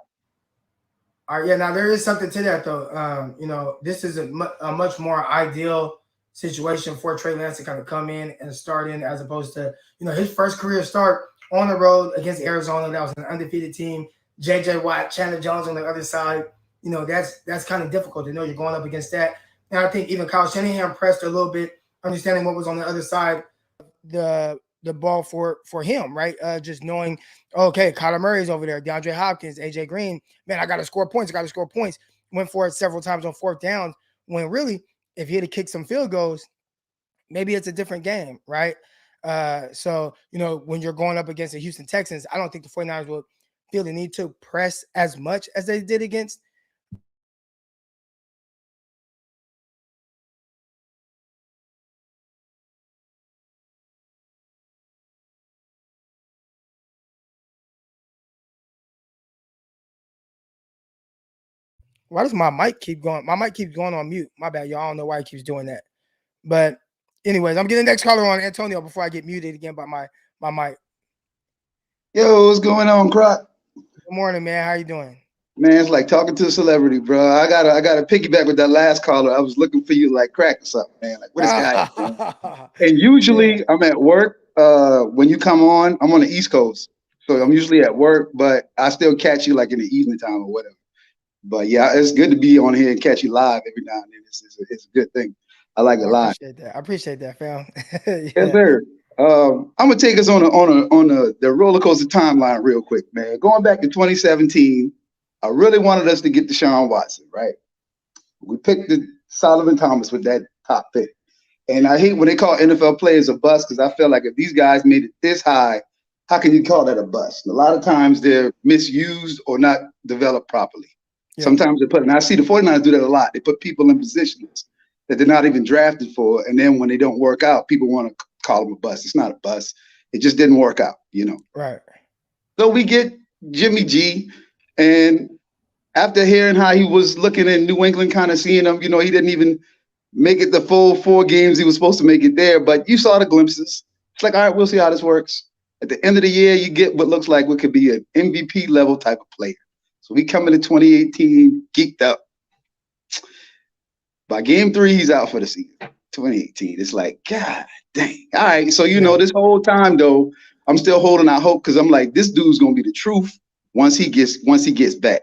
All right, yeah. Now there is something to that though. This is a much more ideal situation for Trey Lance to kind of come in and start in, as opposed to his first career start on the road against Arizona. That was an undefeated team. J.J. Watt, Chandler Jones on the other side. That's kind of difficult to know you're going up against that. And I think even Kyle Shanahan pressed a little bit, understanding what was on the other side, the ball for him, right? Just knowing, okay, Kyler Murray's over there, DeAndre Hopkins, AJ Green. Man, I got to score points. Went for it several times on 4th downs, when really, if he had to kick some field goals, maybe it's a different game, right? So, when you're going up against the Houston Texans, I don't think the 49ers will feel the need to press as much as they did against Why does my mic keep going? My mic keeps going on mute. My bad, y'all. I don't know why it keeps doing that. But anyways, I'm getting the next caller on, Antonio, before I get muted again by my mic. Yo, what's going on, Croc? Good morning, man. How you doing? Man, it's like talking to a celebrity, bro. I gotta piggyback with that last caller. I was looking for you like crack or something, man. Like, what is guy doing? And usually I'm at work. When you come on, I'm on the East Coast. So I'm usually at work, but I still catch you like in the evening time or whatever. But yeah, it's good to be on here and catch you live every now and then. It's a good thing. I like it live. I appreciate that, fam. Yes, sir. I'm gonna take us on the roller coaster timeline real quick, man. Going back to 2017, I really wanted us to get Deshaun Watson, right? We picked the Solomon Thomas with that top pick, and I hate when they call NFL players a bust, because I feel like if these guys made it this high, how can you call that a bust? A lot of times they're misused or not developed properly. Yeah. Sometimes they and I see the 49ers do that a lot. They put people in positions that they're not even drafted for, and then when they don't work out, people want to call them a bust. It's not a bust. It just didn't work out, Right. So we get Jimmy G, and after hearing how he was looking in New England, kind of seeing him, he didn't even make it the full 4 games he was supposed to make it there, but you saw the glimpses. It's like, all right, we'll see how this works. At the end of the year, you get what looks like what could be an MVP level type of player. So we come into 2018 geeked up. By game 3, he's out for the season. 2018. It's like, God dang. All right. So, this whole time, though, I'm still holding out hope, because I'm like, this dude's going to be the truth once he gets back.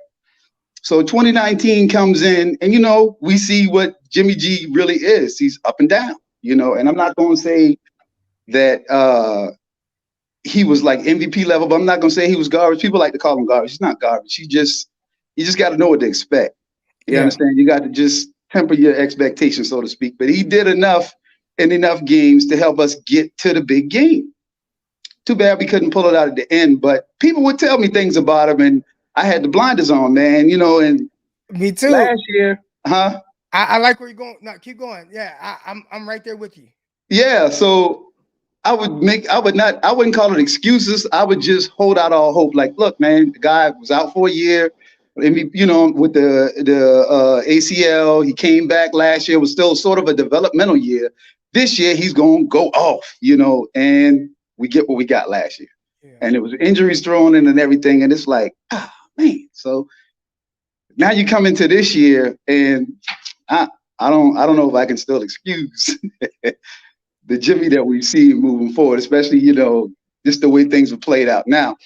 So 2019 comes in, and, we see what Jimmy G really is. He's up and down, and I'm not going to say that he was like MVP level, but I'm not going to say he was garbage. People like to call him garbage. He's not garbage. You just got to know what to expect. You understand? You got to just temper your expectations, so to speak. But he did enough in enough games to help us get to the big game. Too bad we couldn't pull it out at the end, but people would tell me things about him, and I had the blinders on, man, and me too. Last year, huh? I like where you're going. No, keep going. Yeah, I'm right there with you. Yeah, so I wouldn't call it excuses. I would just hold out all hope. Like, look, man, the guy was out for a year. With the ACL, he came back last year. It was still sort of a developmental year. This year, he's going to go off, and we get what we got last year. Yeah. And it was injuries thrown in and everything. And it's like, man. So now you come into this year, and I don't know if I can still excuse the Jimmy that we see moving forward, especially, just the way things have played out. Now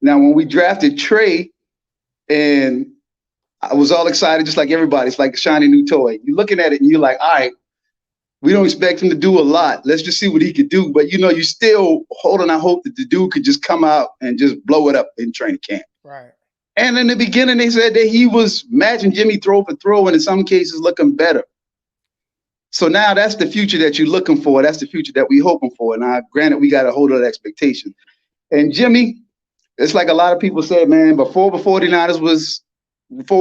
when we drafted Trey, and I was all excited, just like everybody. It's like a shiny new toy. You're looking at it and you're like, all right, we don't expect him to do a lot. Let's just see what he could do. But, you still holding out hope that the dude could just come out and just blow it up in training camp. Right. And in the beginning, they said that he was matching Jimmy throw for throw, and in some cases looking better. So now that's the future that you're looking for. That's the future that we're hoping for. Now, granted, we got to hold that expectation. And Jimmy, it's like a lot of people said, man, before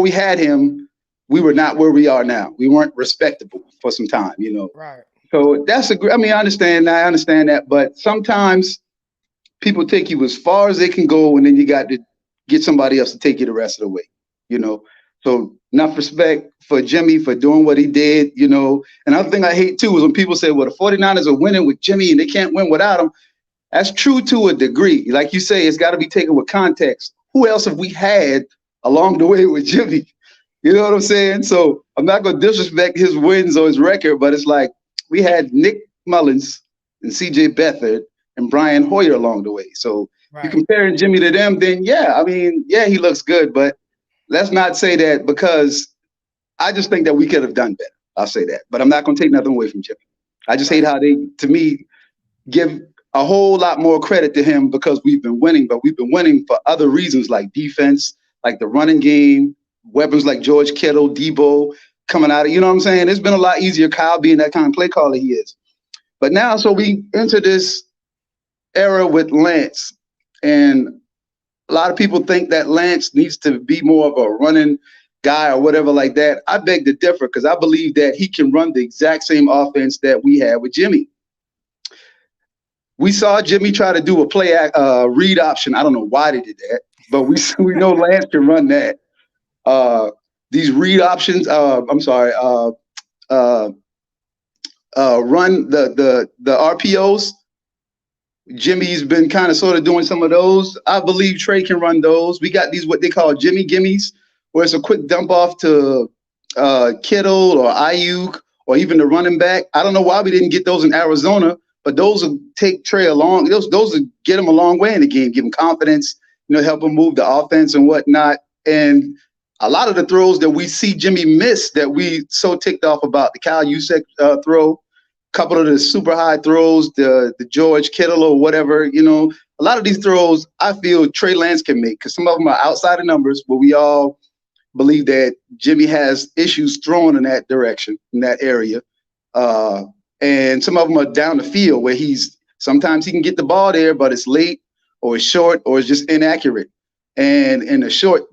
we had him, we were not where we are now. We weren't respectable for some time, Right. So I understand that, but sometimes people take you as far as they can go, and then you got to get somebody else to take you the rest of the way, So enough respect for Jimmy for doing what he did, Another thing I hate too is when people say, well, the 49ers are winning with Jimmy and they can't win without him. That's true to a degree. Like you say, it's got to be taken with context. Who else have we had along the way with Jimmy? You know what I'm saying? So I'm not going to disrespect his wins or his record, but it's like we had Nick Mullins and CJ Beathard and Brian Hoyer along the way. So You're comparing Jimmy to them, then he looks good, but let's not say that, because I just think that we could have done better. I'll say that, but I'm not going to take nothing away from Jimmy. I just hate how they, to me, give a whole lot more credit to him because we've been winning, but we've been winning for other reasons like defense, like the running game, weapons like George Kittle, Deebo coming out of, you know what I'm saying? It's been a lot easier, Kyle being that kind of play caller he is. But now, so we enter this era with Lance, and a lot of people think that Lance needs to be more of a running guy or whatever like that. I beg to differ because I believe that he can run the exact same offense that we had with Jimmy. We saw Jimmy try to do a read option. I don't know why they did that, but we know Lance can run that. These read options. Run the RPOs. Jimmy's been kind of sort of doing some of those. I believe Trey can run those. We got these what they call Jimmy Gimmies, where it's a quick dump off to Kittle or Ayuk or even the running back. I don't know why we didn't get those in Arizona, but those will take Trey along. Those will get him a long way in the game, give him confidence, help him move the offense and whatnot. And a lot of the throws that we see Jimmy miss that we so ticked off about, the Kyle Juszczyk throw, a couple of the super high throws, the George Kittle or whatever, a lot of these throws I feel Trey Lance can make because some of them are outside of numbers, but we all believe that Jimmy has issues throwing in that direction, in that area. And some of them are down the field where sometimes he can get the ball there, but it's late or it's short or it's just inaccurate. And in a short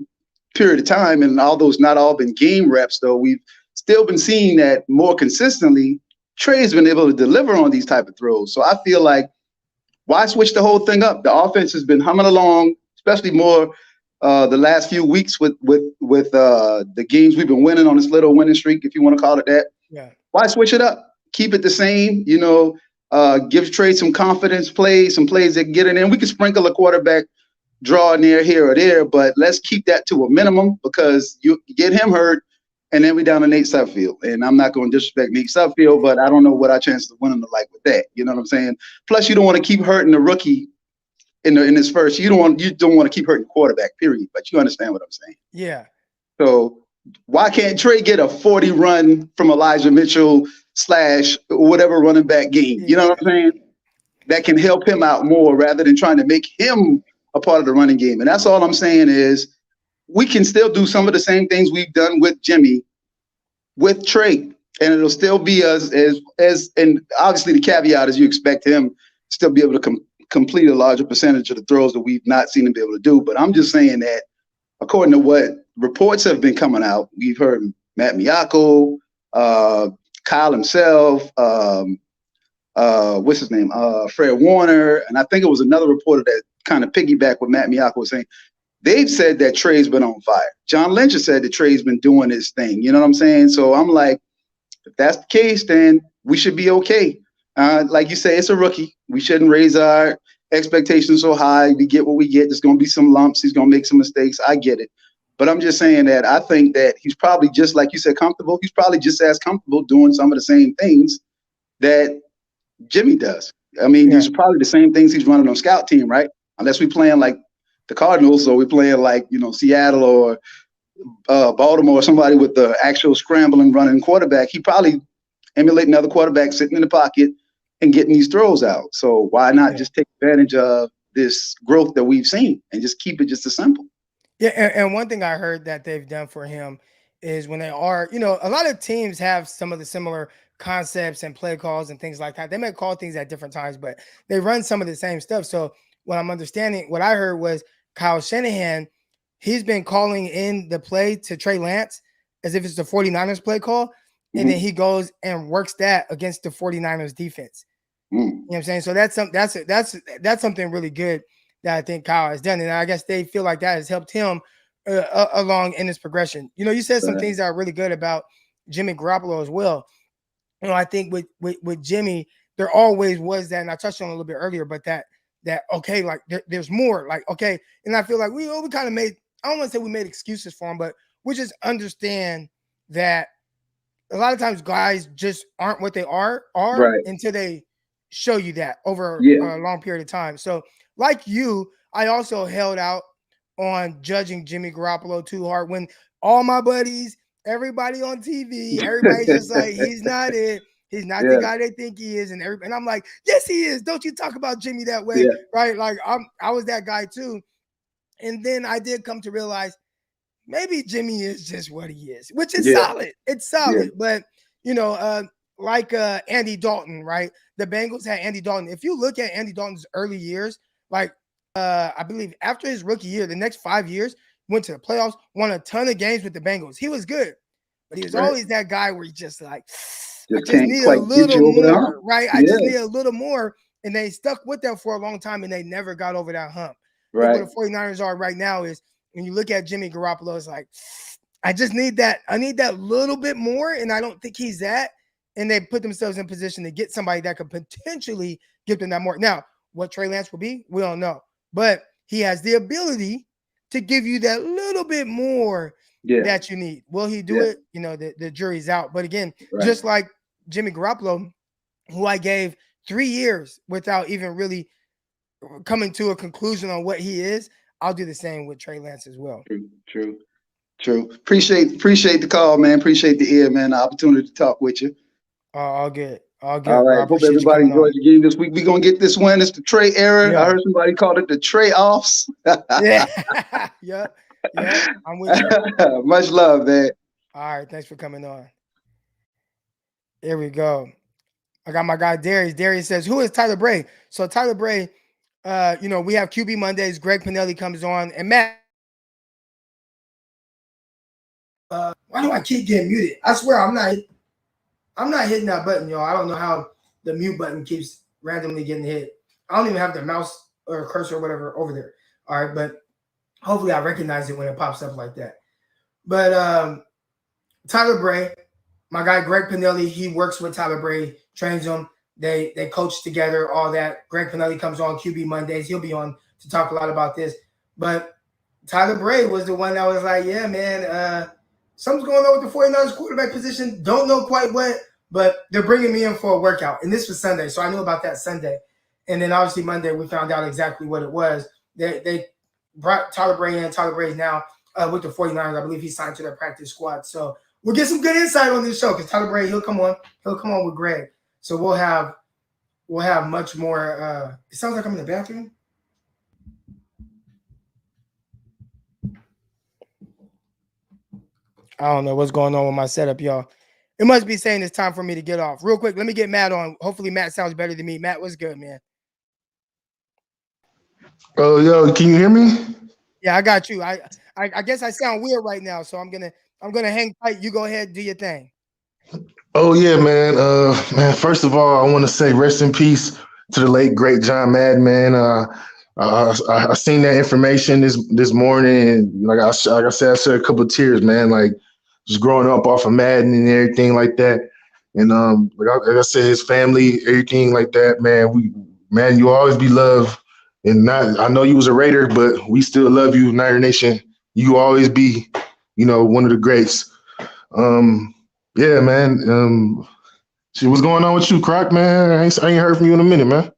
period of time, and although it's not all been game reps, though, we've still been seeing that more consistently, Trey's been able to deliver on these type of throws. So I feel like, why switch the whole thing up? The offense has been humming along, especially more the last few weeks with the games we've been winning on this little winning streak, if you want to call it that. Yeah. Why switch it up? Keep it the same, give Trey some confidence plays, some plays that can get in there. We can sprinkle a quarterback draw near here or there, but let's keep that to a minimum because you get him hurt, and then we down to Nate Sudfeld. And I'm not going to disrespect Nate Sudfeld, but I don't know what our chances of winning are like with that. You know what I'm saying? Plus, you don't want to keep hurting the rookie in his first. You don't want to keep hurting the quarterback, period. But you understand what I'm saying? Yeah. So why can't Trey get a 40 run from Elijah Mitchell / whatever running back game? You know what I'm saying? That can help him out more rather than trying to make him a part of the running game. And that's all I'm saying is we can still do some of the same things we've done with Jimmy with Trey, and it'll still be as and obviously the caveat is you expect him to still be able to complete a larger percentage of the throws that we've not seen him be able to do. But I'm just saying that according to what reports have been coming out, we've heard Matt Miyako, Kyle himself, what's his name? Fred Warner, and I think it was another reporter that kind of piggybacked what Matt Miyako was saying. They've said that Trey's been on fire. John Lynch has said that Trey's been doing his thing. You know what I'm saying? So I'm like, if that's the case, then we should be okay. Like you say, it's a rookie. We shouldn't raise our expectations so high. We get what we get. There's going to be some lumps. He's going to make some mistakes. I get it. But I'm just saying that I think that he's probably just, like you said, comfortable. He's probably just as comfortable doing some of the same things that Jimmy does. I mean, these are probably the same things he's running on scout team, right? Unless we're playing like the Cardinals or we're playing like, Seattle or Baltimore or somebody with the actual scrambling running quarterback. He probably emulating other quarterbacks sitting in the pocket and getting these throws out. So why not just take advantage of this growth that we've seen and just keep it just as simple? Yeah, and one thing I heard that they've done for him is when they are, a lot of teams have some of the similar concepts and play calls and things like that. They may call things at different times, but they run some of the same stuff. So what I'm understanding, what I heard was Kyle Shanahan, he's been calling in the play to Trey Lance as if it's the 49ers play call. And then he goes and works that against the 49ers defense. You know what I'm saying? So that's something really good that I think Kyle has done. And I guess they feel like that has helped him along in his progression. You said some things that are really good about Jimmy Garoppolo as well. I think with Jimmy, there always was that, and I touched on it a little bit earlier, but that okay, like there's more, like, okay. And I feel like we kind of made, I don't want to say we made excuses for him, but we just understand that a lot of times guys just aren't what they are until they show you that over a long period of time. So like you, I also held out on judging Jimmy Garoppolo too hard when all my buddies, everybody on TV, everybody's just like, he's not it. He's not the guy they think he is. And I'm like, yes, he is. Don't you talk about Jimmy that way. Right. Like I was that guy too. And then I did come to realize maybe Jimmy is just what he is, which is solid. It's solid. But, like Andy Dalton, right? The Bengals had Andy Dalton. If you look at Andy Dalton's early years, like I believe after his rookie year, the next 5 years, went to the playoffs, won a ton of games with the Bengals. He was good, but he was always that guy where he just like, I just need a little more, right? I just need a little more. And they stuck with that for a long time, and they never got over that hump. Right. What the 49ers are right now is when you look at Jimmy Garoppolo, it's like, I just need that. I need that little bit more, and I don't think he's that. And they put themselves in position to get somebody that could potentially give them that more. Now, what Trey Lance will be, we don't know. But he has the ability to give you that little bit more that you need. Will he do it? The jury's out. But again, just like Jimmy Garoppolo, who I gave 3 years without even really coming to a conclusion on what he is, I'll do the same with Trey Lance as well. True. Appreciate the call, man. Appreciate the ear, man. The opportunity to talk with you. All good. All good. All right. Hope everybody enjoys the game this week. We're going to get this win. It's the Trey era. I heard somebody called it the Trey offs. Yeah. I'm with you. Much love, man. All right. Thanks for coming on. Here we go. I got my guy Darius. Darius says, who is Tyler Bray? So Tyler Bray, we have QB Mondays. Greg Pinelli comes on. And Matt, why do I keep getting muted? I swear I'm not hitting that button, y'all. I don't know how the mute button keeps randomly getting hit. I don't even have the mouse or cursor or whatever over there. All right, but hopefully I recognize it when it pops up like that. But Tyler Bray, my guy Greg Pinelli, he works with Tyler Bray, trains him. They coach together, all that. Greg Pinelli comes on QB Mondays. He'll be on to talk a lot about this. But Tyler Bray was the one that was like, yeah, man, something's going on with the 49ers quarterback position. Don't know quite what, but they're bringing me in for a workout. And this was Sunday, so I knew about that Sunday. And then obviously Monday we found out exactly what it was. They brought Tyler Bray in. Tyler Bray's now with the 49ers. I believe he signed to their practice squad. So we'll get some good insight on this show because Tyler Bray, he'll come on with Greg. So we'll have much more. It sounds like I'm in the bathroom. I don't know what's going on with my setup, y'all. It must be saying it's time for me to get off. Real quick, let me get Matt on. Hopefully Matt sounds better than me. Matt, what's good, man? Oh, yo, can you hear me? Yeah, I got you. I guess I sound weird right now, so I'm gonna hang tight. You go ahead, do your thing. Oh yeah, man. Man. First of all, I want to say rest in peace to the late great John Madden, man. I seen that information this morning, and like I said, I shed a couple of tears, man. Like just growing up off of Madden and everything like that, and like I said, his family, everything like that, man. Man, you always be loved, and not. I know you was a Raider, but we still love you, Niner Nation. You always be, one of the greats. Um, yeah, man. Shit, what's going on with you, Croc, man? I ain't heard from you in a minute, man.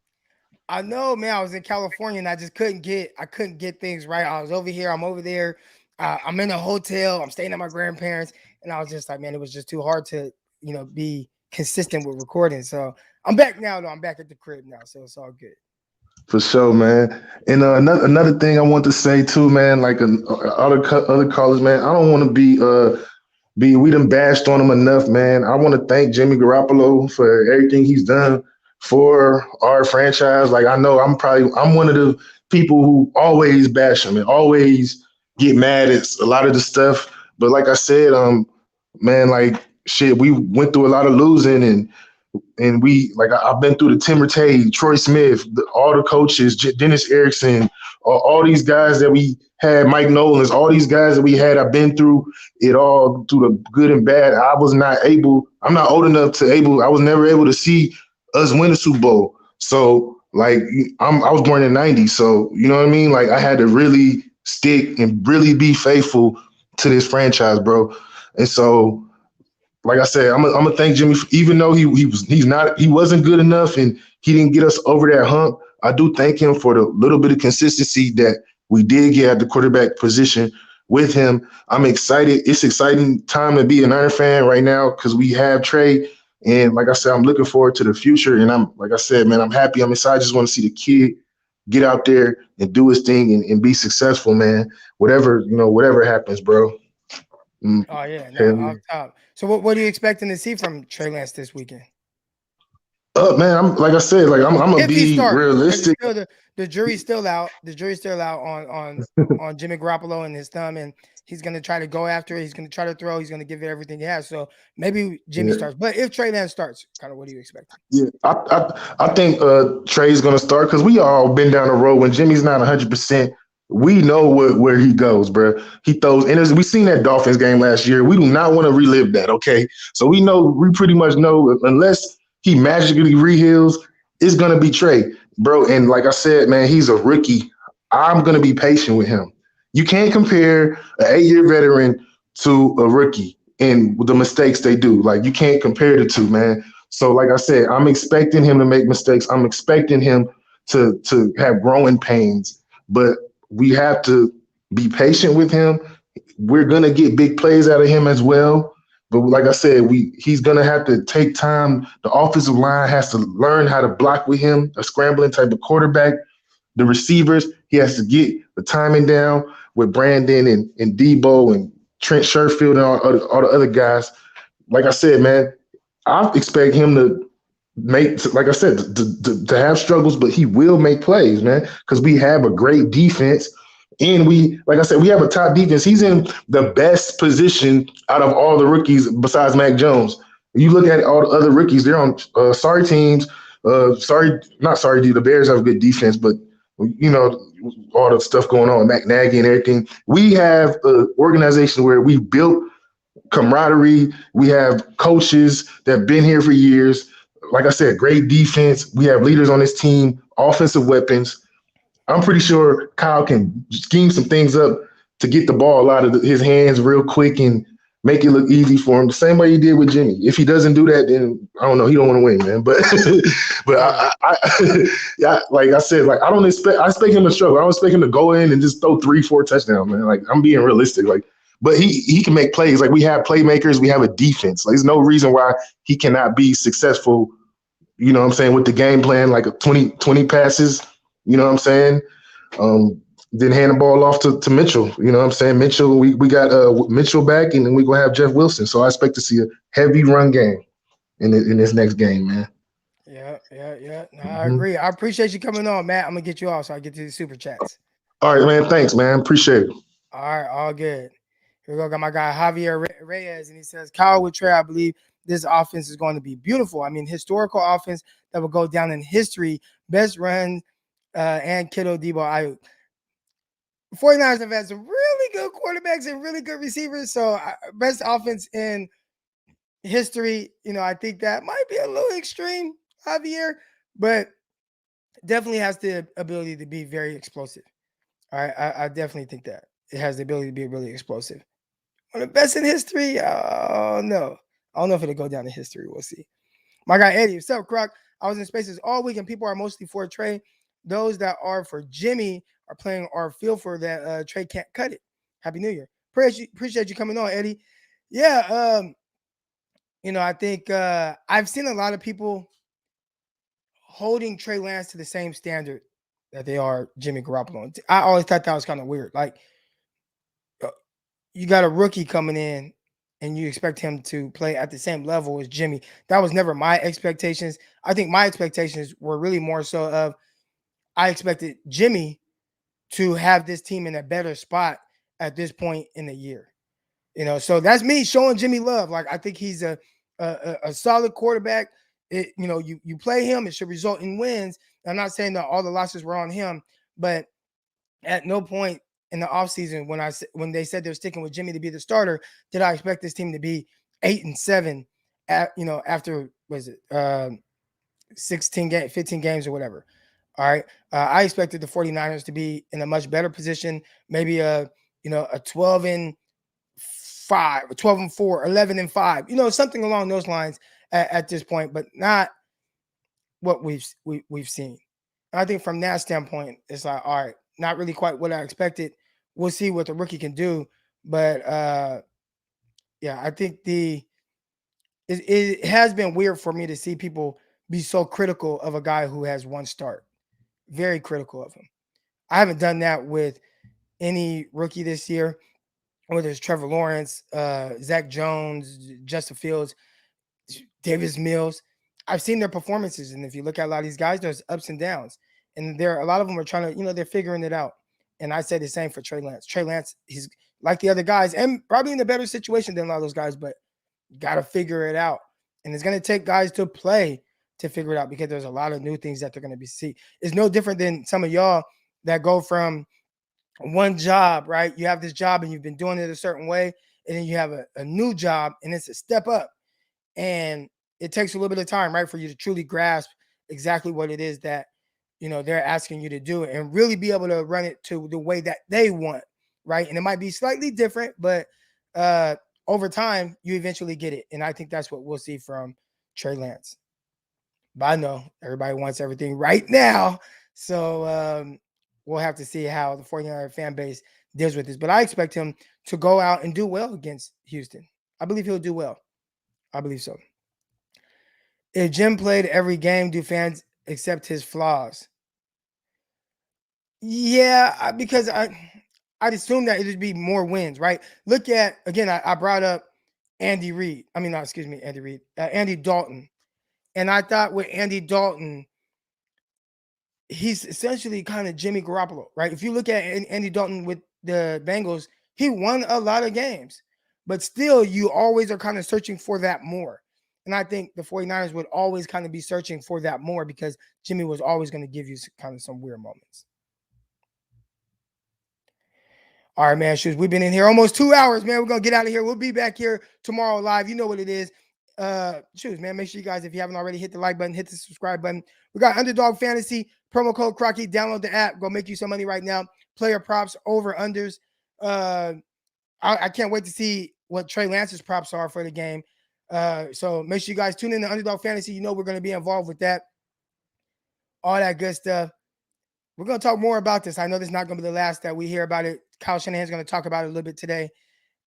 I know, man. I was in California and I just couldn't get things right. I was over here, I'm over there. I'm in a hotel. I'm staying at my grandparents, and I was just like, man, it was just too hard to, be consistent with recording. So I'm back now, though. I'm back at the crib now, so it's all good. For sure, man. And another thing I want to say too, man. Like other callers, man. I don't want to be we done bashed on him enough, man. I want to thank Jimmy Garoppolo for everything he's done for our franchise. Like I know I'm one of the people who always bash him and always get mad at a lot of the stuff. But like I said, man, like shit, we went through a lot of losing and we like I've been through the Tim Rattay, Troy Smith, all the coaches, Dennis Erickson, all these guys that we had, Mike Nolan's, all these guys that we had. I've been through it all, through the good and bad. I'm not old enough I was never able to see us win a Super Bowl. So like I was born in '90, so you know what I mean. Like I had to really stick and really be faithful to this franchise, bro. And so like I said, I'm gonna thank Jimmy, even though he wasn't good enough and he didn't get us over that hump. I do thank him for the little bit of consistency that we did get at the quarterback position with him. I'm excited. It's exciting time to be an Iron fan right now because we have Trey. And like I said, I'm looking forward to the future. And like I said, man, I'm happy. I'm excited. I just want to see the kid get out there and do his thing and be successful, man. Whatever happens, bro. Oh yeah, no, Hell off yeah. top. So what are you expecting to see from Trey Lance this weekend? Man, like I said, like I'm gonna If he be starts, because it's realistic. still the jury's still out. The jury's still out on Jimmy Garoppolo and his thumb, and he's gonna try to go after it. He's gonna try to throw. He's gonna give it everything he has. So maybe Jimmy Yeah, starts. But if Trey Lance starts, kind of what are you expecting? yeah. I think Trey's gonna start because we all been down the road when Jimmy's not 100%. We know where he goes, bro. He throws, and we seen that Dolphins game last year. We do not want to relive that, okay? So we pretty much know unless he magically reheals, it's gonna be Trey, bro. And like I said, man, he's a rookie. I'm gonna be patient with him. You can't compare an 8-year veteran to a rookie and the mistakes they do. Like you can't compare the two, man. So like I said, I'm expecting him to make mistakes. I'm expecting him to have growing pains, but we have to be patient with him. We're gonna get big plays out of him as well. But like I said, he's gonna have to take time. The offensive line has to learn how to block with him, a scrambling type of quarterback. The receivers, he has to get the timing down with Brandon and Deebo and Trent Sherfield and all the other guys. Like I said, man, I expect him to like I said, to have struggles, but he will make plays, man, because we have a great defense. And like I said, we have a top defense. He's in the best position out of all the rookies besides Mac Jones. You look at all the other rookies, they're on sorry teams. Not sorry, the Bears have a good defense, but all the stuff going on with Mac Nagy and everything. We have an organization where we built camaraderie. We have coaches that have been here for years. Like I said, great defense. We have leaders on this team, offensive weapons. I'm pretty sure Kyle can scheme some things up to get the ball out of his hands real quick and make it look easy for him. The same way he did with Jimmy. If he doesn't do that, then I don't know. He don't want to win, man. But yeah, like I said, like I expect him to struggle. I don't expect him to go in and just throw 3-4 touchdowns, man. Like I'm being realistic. Like, but he can make plays. Like we have playmakers. We have a defense. Like there's no reason why he cannot be successful. You know what I'm saying, with the game plan, like a 20 passes. You know what I'm saying? Then hand the ball off to Mitchell. You know what I'm saying? Mitchell, we got Mitchell back, and then we're going to have Jeff Wilson. So I expect to see a heavy run game in this next game, man. Yeah. No, I Mm-hmm. agree. I appreciate you coming on, Matt. I'm going to get you off so I get to the super chats. All right, man. Thanks, man. Appreciate it. All right, all good. Here we go. Got my guy Javier Reyes, and he says, Kyle with Trey, I believe this offense is going to be beautiful. I mean, historical offense that will go down in history. Best run and Kittle, Deebo, Ayuk. 49ers have had some really good quarterbacks and really good receivers. So best offense in history. I think that might be a little extreme, Javier, but definitely has the ability to be very explosive. All right, I definitely think that it has the ability to be really explosive. One of the best in history? Oh, no. I don't know if it'll go down in history. We'll see. My guy Eddie, what's up, Croc? I was in Spaces all week, and people are mostly for Trey. Those that are for Jimmy are playing our feel for that Trey can't cut it. Happy New Year. Appreciate you coming on, Eddie. Yeah, I think I've seen a lot of people holding Trey Lance to the same standard that they are Jimmy Garoppolo. I always thought that was kind of weird. Like, you got a rookie coming in and you expect him to play at the same level as Jimmy. That was never my expectations. I think my expectations were really more so of I expected Jimmy to have this team in a better spot at this point in the year. So that's me showing Jimmy love. Like, I think he's a solid quarterback. You play him, it should result in wins. I'm not saying that all the losses were on him, but at no point in the offseason when they said they're sticking with Jimmy to be the starter, did I expect this team to be 8-7 after 15 games or whatever. All right. I expected the 49ers to be in a much better position, maybe a 12-5, 12-4, 11-5, something along those lines at this point, but not what we've seen. I think from that standpoint, it's like, all right, not really quite what I expected. We'll see what the rookie can do. But I think it has been weird for me to see people be so critical of a guy who has one start. Very critical of him. I haven't done that with any rookie this year, whether it's Trevor Lawrence, Zach Jones, Justin Fields, Davis Mills. I've seen their performances, and if you look at a lot of these guys, there's ups and downs. And a lot of them are trying to, they're figuring it out. And I say the same for Trey Lance. Trey Lance, he's like the other guys and probably in a better situation than a lot of those guys, but you got to figure it out. And it's going to take guys to play to figure it out because there's a lot of new things that they're going to see. It's no different than some of y'all that go from one job, right? You have this job and you've been doing it a certain way, and then you have a new job and it's a step up. And it takes a little bit of time, right, for you to truly grasp exactly what it is that they're asking you to do and really be able to run it to the way that they want, right? And it might be slightly different, but over time, you eventually get it. And I think that's what we'll see from Trey Lance. But I know everybody wants everything right now. So we'll have to see how the 49er fan base deals with this. But I expect him to go out and do well against Houston. I believe he'll do well. I believe so. If Jim played every game, do fans accept his flaws? Yeah, because I'd assume that it'd be more wins, right? Look at, again, I brought up Andy Dalton. And I thought with Andy Dalton, he's essentially kind of Jimmy Garoppolo, right? If you look at Andy Dalton with the Bengals, he won a lot of games. But still, you always are kind of searching for that more. And I think the 49ers would always kind of be searching for that more because Jimmy was always going to give you kind of some weird moments. All right, man, shoes. We've been in here almost 2 hours, man. We're going to get out of here. We'll be back here tomorrow live. You know what it is. Shoes, man. Make sure you guys, if you haven't already, hit the like button, hit the subscribe button. We got Underdog Fantasy, promo code Crocky. Download the app. Go make you some money right now. Player props, over, unders. I can't wait to see what Trey Lance's props are for the game. So make sure you guys tune in to Underdog Fantasy. We're going to be involved with that. All that good stuff. We're going to talk more about this. I know this is not going to be the last that we hear about it. Kyle Shanahan's going to talk about it a little bit today,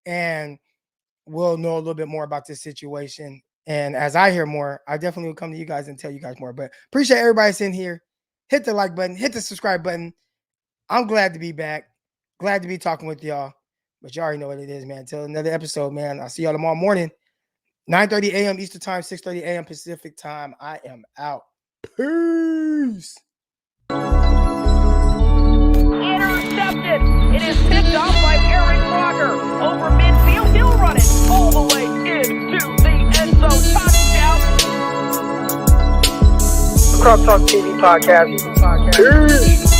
and we'll know a little bit more about this situation. And as I hear more, I definitely will come to you guys and tell you guys more. But appreciate everybody sitting here. Hit the like button. Hit the subscribe button. I'm glad to be back. Glad to be talking with y'all. But you already know what it is, man. Until another episode, man. I'll see y'all tomorrow morning. 9:30 a.m. Eastern Time, 6:30 a.m. Pacific Time. I am out. Peace. Intercepted. It is picked off by Aaron Rodgers over midfield. He'll run it all the way into the end zone. Croc Talk TV podcast. Peace.